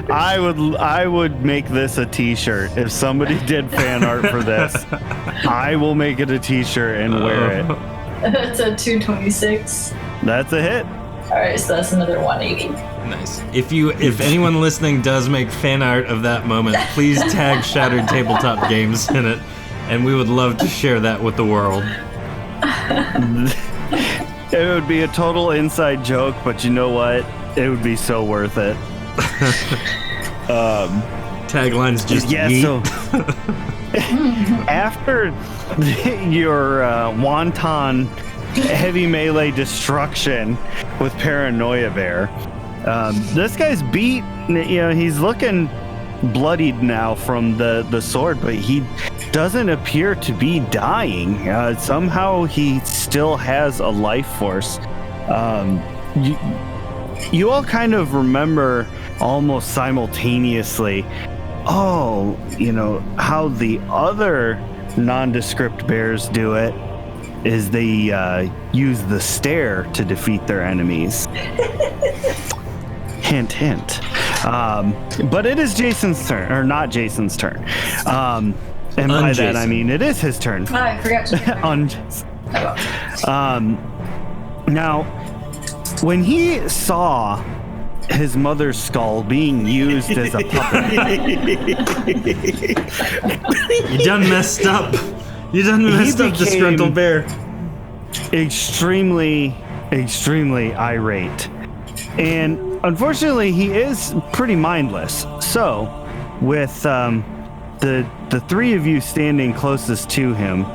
B: I would make this a t-shirt. If somebody did fan art for this, I will make it a t-shirt and wear it.
C: That's a 226.
B: That's a hit.
C: All right, so that's another 180.
A: Nice. If anyone listening does make fan art of that moment, please tag Shattered Tabletop Games in it, and we would love to share that with the world.
B: It would be a total inside joke, but you know what? It would be so worth it.
A: Tagline's just
B: Yeah,
A: yeet.
B: so after your wonton heavy melee destruction with Paranoia Bear, this guy's beat. You know, he's looking bloodied now from the sword, but he doesn't appear to be dying. Somehow he still has a life force. You all kind of remember almost simultaneously, oh, you know, how the other nondescript bears do it is they use the stare to defeat their enemies. Hint, hint. But it is Jason's turn, or not Jason's turn. And by that I
A: Un-Jason.
B: mean it is his turn.
C: Oh, I forgot to.
B: On now, when he saw his mother's skull being used as a puppet,
A: You done messed up. You done messed up,
B: became-
A: disgruntled bear.
B: extremely irate. And unfortunately, he is pretty mindless. So, with the three of you standing closest to him,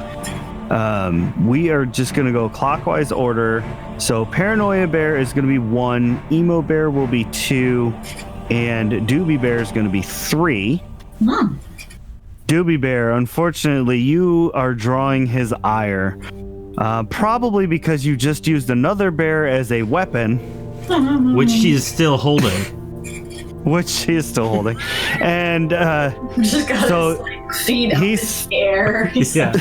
B: we are just going to go clockwise order. So, Paranoia Bear is going to be 1, Emo Bear will be 2, and Doobie Bear is going to be 3. Doobie Bear, unfortunately, you are drawing his ire. Probably because you just used another bear as a weapon,
A: Which she is still holding.
B: which she is still holding. And
C: Just got
B: So-
C: this, like, feet up in the air.
A: Yeah.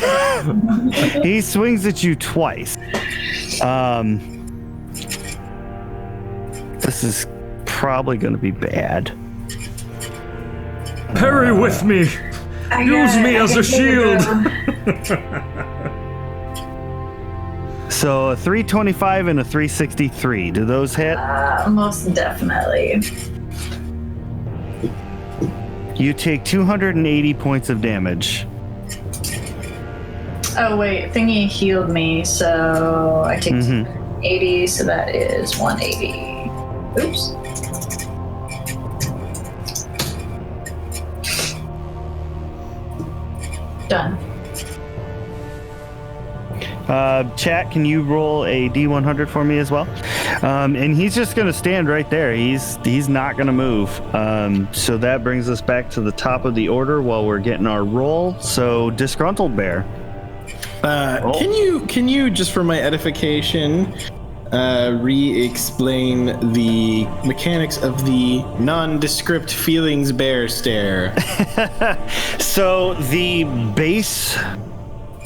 B: He swings at you twice. This is probably going to be bad.
E: Parry with me. Use me as a shield.
B: So a 325 and a 363. Do those hit?
C: Most definitely.
B: You take 280 points of damage.
C: Oh wait, thingy healed me, so I take 80, so that is 180. Oops. Done.
B: Chat, can you roll a D100 for me as well? And he's just going to stand right there. He's not going to move. So that brings us back to the top of the order while we're getting our roll. So Disgruntled Bear.
D: Can you just for my edification re-explain the mechanics of the nondescript feelings bear stare?
B: So the base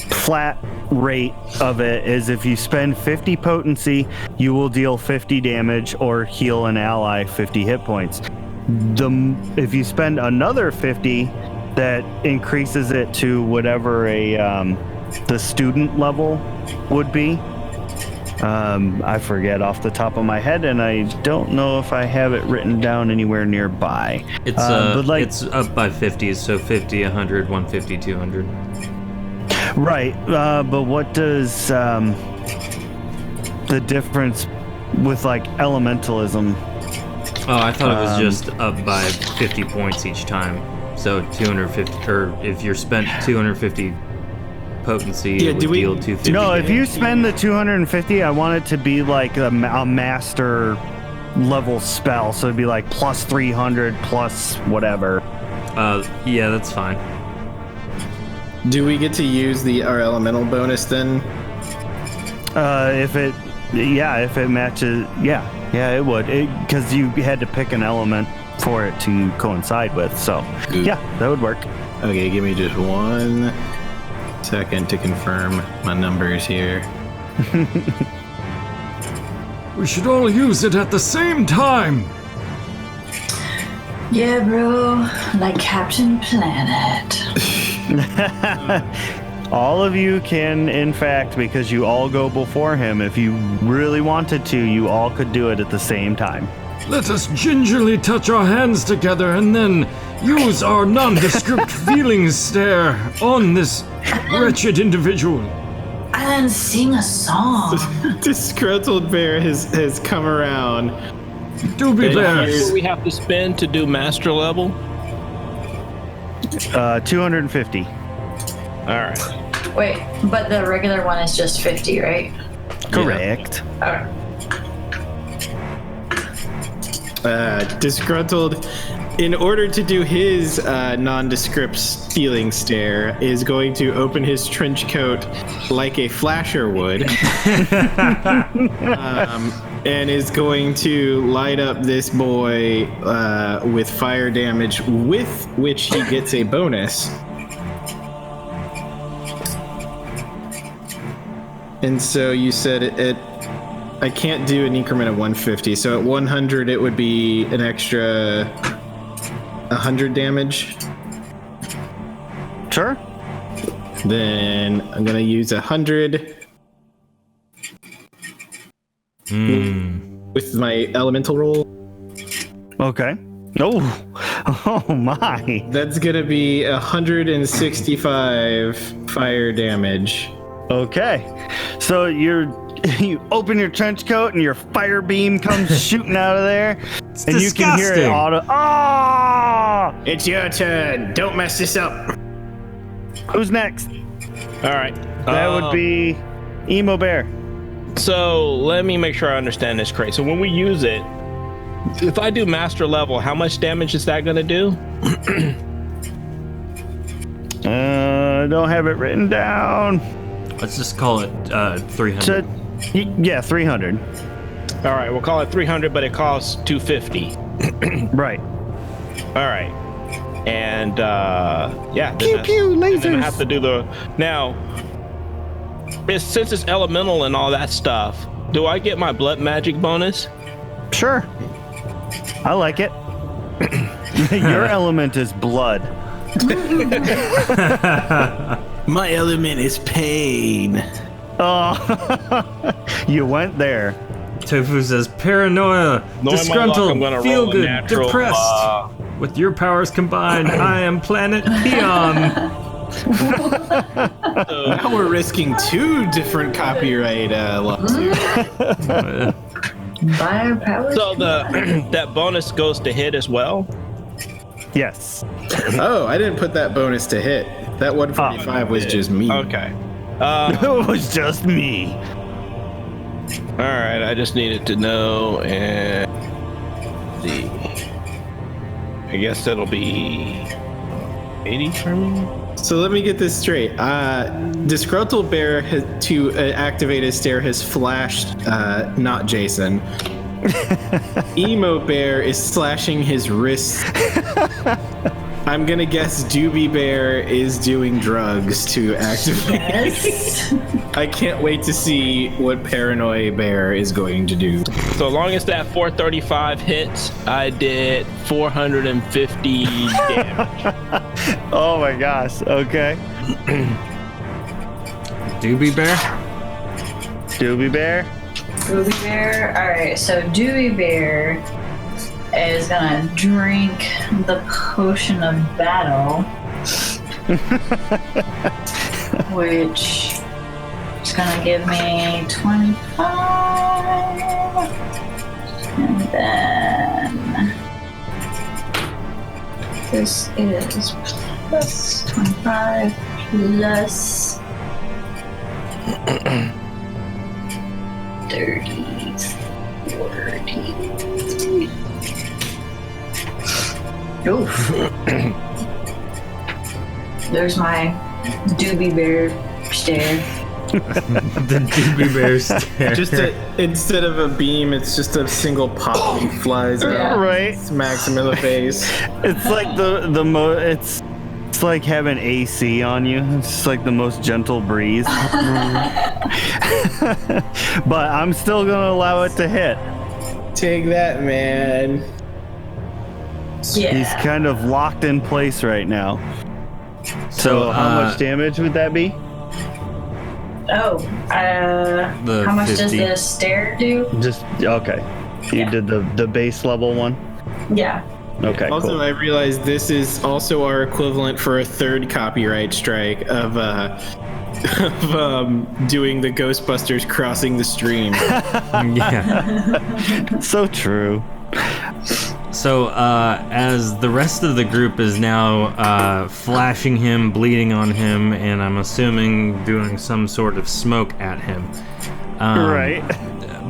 B: flat rate of it is if you spend 50 potency, you will deal 50 damage or heal an ally 50 hit points. If you spend another 50, that increases it to whatever the student level would be. I forget off the top of my head, and I don't know if I have it written down anywhere nearby.
A: It's it's up by 50s, so 50, 100, 150, 200.
B: Right, but what does the difference with like elementalism?
A: Oh, I thought it was just up by 50 points each time. So 250, or if you're spent 250 potency, it would deal 250.
B: No, if you spend the 250, I want it to be like a master level spell, so it'd be like plus 300 plus whatever.
A: Yeah, that's fine.
D: Do we get to use our elemental bonus then?
B: If it matches, yeah, it would, because you had to pick an element for it to coincide with. So, yeah, that would work.
D: Okay, give me just 1 second to confirm my numbers here.
E: We should all use it at the same time.
C: Yeah, bro, like Captain Planet.
B: All of you can, in fact, because you all go before him, if you really wanted to, you all could do it at the same time.
E: Let us gingerly touch our hands together and then use our nondescript feelings stare on this wretched individual.
C: And sing a song.
D: Disgruntled Bear has come around.
E: Doobie Bears.
G: What do we have to spend to do master level?
B: 250.
G: All right.
C: Wait, but the regular one is just 50, right?
B: Correct.
C: Okay.
D: Disgruntled, in order to do his nondescript feeling stare, is going to open his trench coat like a flasher would, and is going to light up this boy with fire damage, with which he gets a bonus. And so you said I can't do an increment of 150, so at 100 it would be an extra 100 damage.
B: Sure.
D: Then I'm gonna use 100 with my elemental roll.
B: Okay. Oh my.
D: That's gonna be 165 fire damage.
B: Okay. So you open your trench coat and your fire beam comes shooting out of there.
A: It's
B: and
A: disgusting.
B: You can hear it auto. Ah!
D: It's your turn. Don't mess this up.
B: Who's next?
G: All right.
B: That would be Emo Bear.
G: So let me make sure I understand this correct. So when we use it, if I do master level, how much damage is that going to do?
B: I don't have it written down.
A: Let's just call it 300.
B: So, yeah, 300.
G: All right, we'll call it 300, but it costs 250.
B: Right.
G: All right. And yeah,
B: Pew pew lasers.
G: then I have to do the now. Since it's elemental and all that stuff, do I get my blood magic bonus?
B: Sure. I like it. Your element is blood.
D: My element is pain.
B: Oh, you went there.
A: Tofu says paranoia,
G: Knowing my luck,
A: disgruntled,
G: I'm gonna
A: feel
G: roll a
A: good,
G: natural,
A: depressed. With your powers combined, I am planet Peon.
D: Now we're risking 2 different copyright lawsuits.
C: Biopower.
G: So that bonus goes to hit as well.
B: Yes.
D: Oh, I didn't put that bonus to hit. That 145 was just me.
G: Okay.
B: It was just me.
G: All right. I just needed to know and see. I guess that'll be 80 for me.
D: So let me get this straight. Disgruntled Bear to activate his stare has flashed not Jason. Emo Bear is slashing his wrists. I'm gonna guess Doobie Bear is doing drugs to activate.
C: Yes.
D: I can't wait to see what Paranoia Bear is going to do.
G: So long as that 435 hits, I did 450 damage.
B: Oh my gosh. Okay.
A: Doobie Bear?
B: Doobie Bear.
C: Doobie Bear. All right, so Doobie Bear is gonna drink the potion of battle, which is gonna give me 25, and then this is plus 25 plus 30, 40. Oof. There's my Doobie Bear stare.
A: The Doobie Bear stare.
D: Just instead of a beam, it's just a single pop. He flies out,
B: Right.
D: smacks him in the face.
B: It's like it's like having AC on you. It's just like the most gentle breeze. But I'm still gonna allow it to hit.
D: Take that, man.
C: Yeah.
B: He's kind of locked in place right now. So how much damage would that be?
C: Oh,
A: The
C: how much
A: 50.
C: does the stare do?
B: Just okay. You
C: Yeah.
B: did the base level one.
C: Yeah.
B: Okay.
D: Also,
B: cool.
D: I realized this is also our equivalent for a 3rd copyright strike of doing the Ghostbusters crossing the stream.
A: Yeah.
B: So true.
A: So, as the rest of the group is now flashing him, bleeding on him, and I'm assuming doing some sort of smoke at him.
B: Right.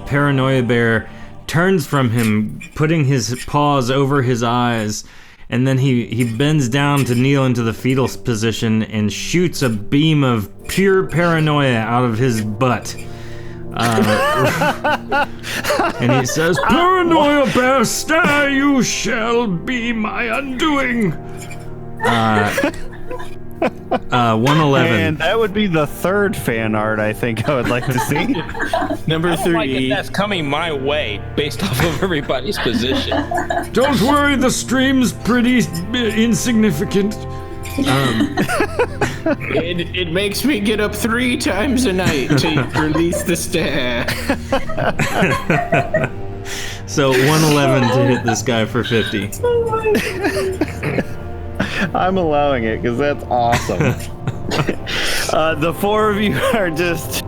A: Paranoia Bear turns from him, putting his paws over his eyes, and then he bends down to kneel into the fetal position and shoots a beam of pure paranoia out of his butt. And he says, "Paranoia Bear, stare, you shall be my undoing." 111.
B: And that would be the 3rd fan art I think I would like to see.
D: Number
G: Like
D: 3.
G: that's coming my way based off of everybody's position.
E: Don't worry, the stream's pretty insignificant.
D: It makes me get up 3 times a night to release the stare.
A: So 111 to hit this guy for 50.
B: I'm allowing it because that's awesome. The 4 of you are just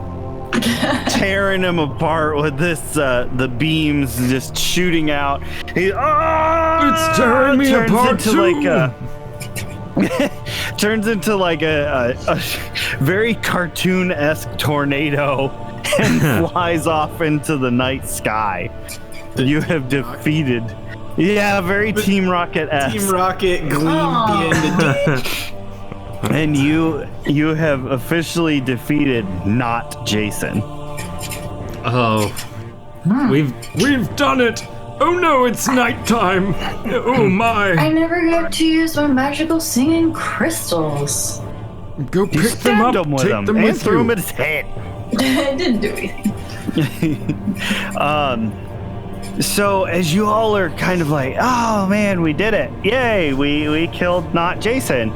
B: tearing him apart with this, the beams just shooting out.
E: It's tearing me apart too.
B: Turns into like a very cartoon-esque tornado and flies off into the night sky. You have defeated. Yeah, very Team Rocket-esque.
D: Team Rocket gleamed beyond the deep.
B: And you have officially defeated not Jason.
A: Oh, we've
E: We've done it! Oh no, it's nighttime. Oh
C: I
E: my.
C: never got to use my magical singing crystals.
E: Go pick them up,
B: Stabbed him with
E: take
B: them
E: them
B: and
E: with
B: threw him
E: you.
B: at his head.
C: It didn't do anything.
B: So as you all are kind of like, oh man, we did it. Yay, we killed not Jason.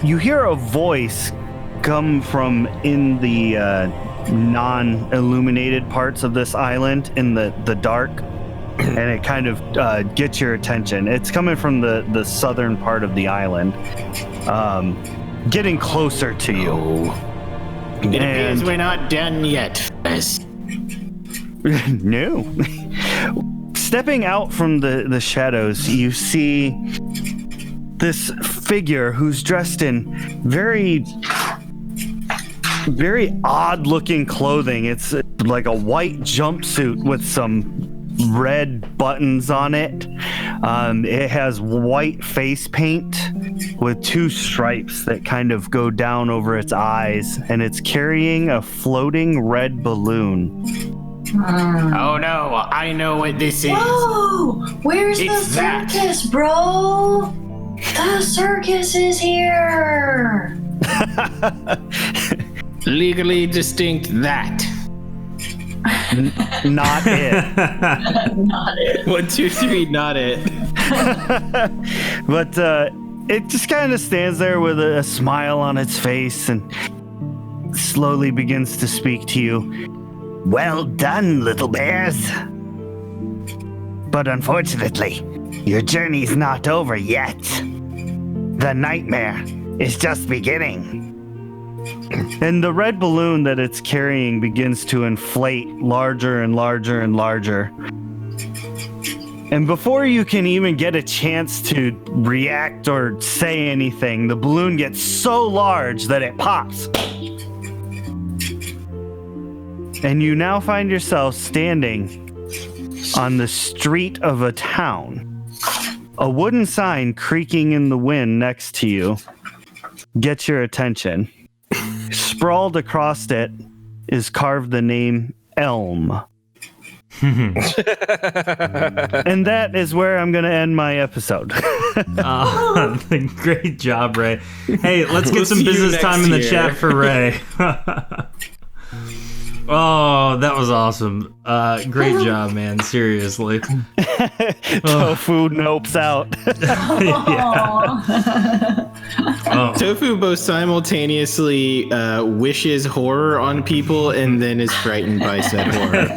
B: You hear a voice come from in the non-illuminated parts of this island in the dark. And it kind of gets your attention. It's coming from the southern part of the island. Getting closer to you.
D: It appears
B: And-
D: we're not done yet, fellas.
B: No. Stepping out from the shadows, you see this figure who's dressed in very odd looking clothing. It's like a white jumpsuit with some red buttons on it. It has white face paint with 2 stripes that kind of go down over its eyes, and it's carrying a floating red balloon.
D: Oh no, I know what this is.
C: Whoa! Where's
D: It's
C: the
D: that.
C: circus, bro? The circus is here!
D: Legally distinct that.
B: Not it.
C: Not it.
D: 1, 2, 3, not it.
B: But it just kind of stands there with a smile on its face and slowly begins to speak to you. Well done, little bears. But unfortunately, your journey's not over yet. The nightmare is just beginning. And the red balloon that it's carrying begins to inflate larger and larger and larger. And before you can even get a chance to react or say anything, the balloon gets so large that it pops. And you now find yourself standing on the street of a town. A wooden sign creaking in the wind next to you gets your attention. Sprawled across it is carved the name Elm. And that is where I'm going to end my episode.
A: Great job, Ray. Hey, let's get
D: We'll
A: some
D: see you
A: business
D: next
A: time in the
D: year.
A: chat for Ray. Oh, that was awesome. Great job, man. Seriously.
B: Tofu nopes out.
A: Oh.
D: Tofu both simultaneously wishes horror on people and then is frightened by said horror.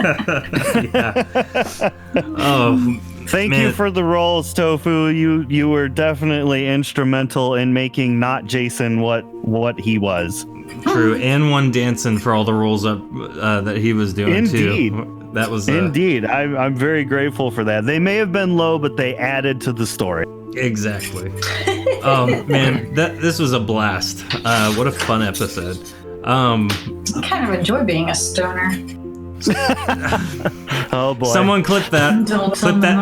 A: Oh,
B: Thank
A: man.
B: you for the roles, Tofu. You were definitely instrumental in making not Jason what he was.
A: True. And one dancing for all the rolls up that he was doing,
B: Indeed.
A: too. That was
B: Indeed, I'm very grateful for that. They may have been low, but they added to the story.
A: Exactly. Man, this was a blast. What a fun episode.
C: I kind of enjoy being a stoner.
B: Oh boy!
A: Someone clip that.
C: Don't tell
A: Clip
C: my
A: that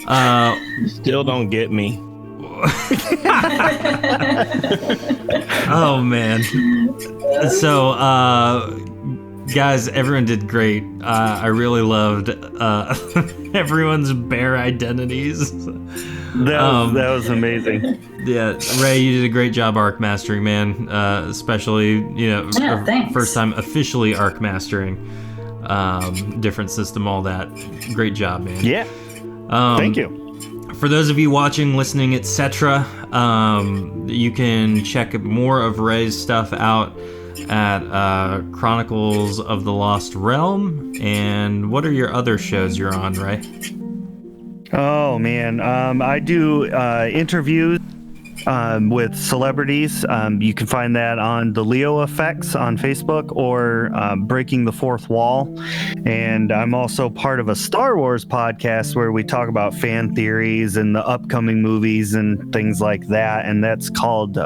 A: now.
G: Still don't get me.
A: Oh man. So guys, everyone did great. I really loved everyone's bear identities.
B: That was amazing.
A: Yeah, Ray, you did a great job arc mastering, man. Especially,
C: Yeah, thanks.
A: first time officially arc mastering. Different system, all that. Great job, man.
B: Yeah. Thank you.
A: For those of you watching, listening, etc., you can check more of Ray's stuff out at Chronicles of the Lost Realm. And what are your other shows you're on, Ray?
B: Oh man, I do interviews with celebrities. You can find that on the Leo Effects on Facebook or Breaking the Fourth Wall. And I'm also part of a Star Wars podcast where we talk about fan theories and the upcoming movies and things like that. And that's called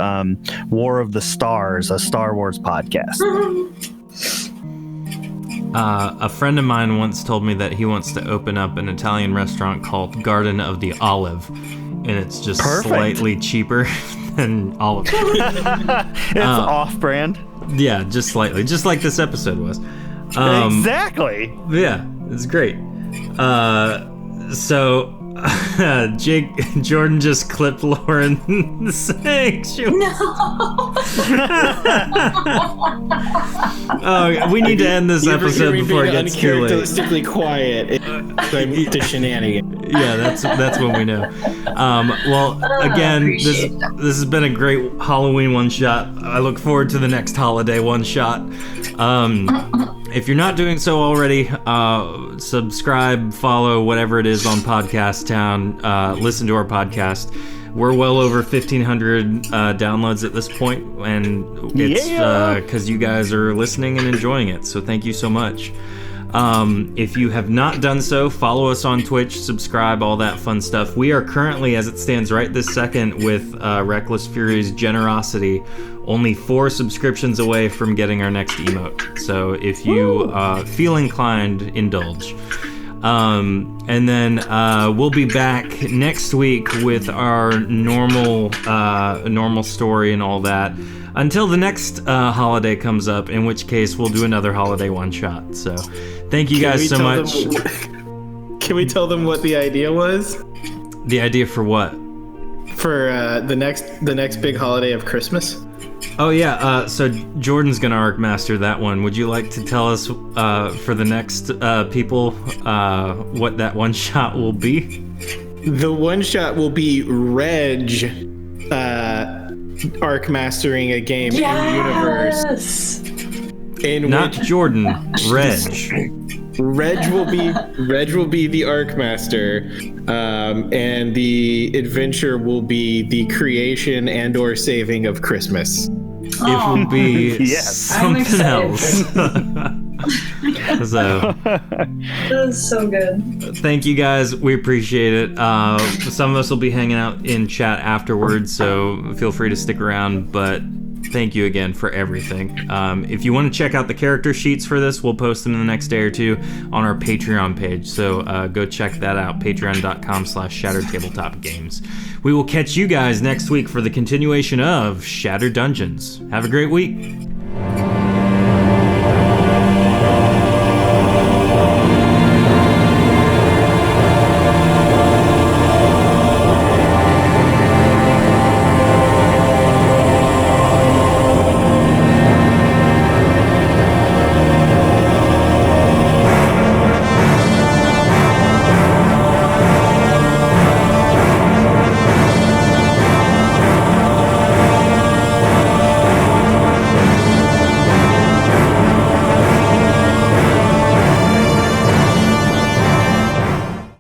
B: War of the Stars, a Star Wars podcast.
A: A friend of mine once told me that he wants to open up an Italian restaurant called Garden of the Olive, and it's just
B: Perfect.
A: slightly cheaper than Olive.
B: It's off-brand.
A: Yeah, just slightly, just like this episode was.
B: Exactly.
A: Yeah, it's great. So Jordan just clipped Lauren saying she was... Oh, we need to end this episode before it gets too late.
D: Uncharacteristically quiet. The shenanigans.
A: Yeah, that's when we know. Well, again, this has been a great Halloween one shot. I look forward to the next holiday one shot. If you're not doing so already, subscribe, follow, whatever it is on Podcast Town. Listen to our podcast. We're well over 1,500 downloads at this point, and it's because you guys are listening and enjoying it. So thank you so much. If you have not done so, follow us on Twitch, subscribe, all that fun stuff. We are currently, as it stands right this second, with Reckless Fury's generosity, only 4 subscriptions away from getting our next emote. So if you feel inclined, indulge. And then we'll be back next week with our normal story and all that. Until the next holiday comes up, in which case we'll do another holiday one-shot. So thank you guys so much.
D: Can we tell them what the idea was?
A: The idea for what?
D: For the next big holiday of Christmas?
A: Oh yeah, so Jordan's gonna arc master that one. Would you like to tell us for the next people what that one shot will be?
D: The one shot will be Reg arc mastering a game in universe.
A: Not Jordan, Reg.
D: Reg will be the arc master, and the adventure will be the creation and/or saving of Christmas.
A: It will be something else. So
C: That's so good.
A: thank you guys. We appreciate it. Some of us will be hanging out in chat afterwards, so feel free to stick around. But thank you again for everything. If you want to check out the character sheets for this, we'll post them in the next day or two on our Patreon page. So go check that out, patreon.com/Shattered Tabletop Games. We will catch you guys next week for the continuation of Shattered Dungeons. Have a great week.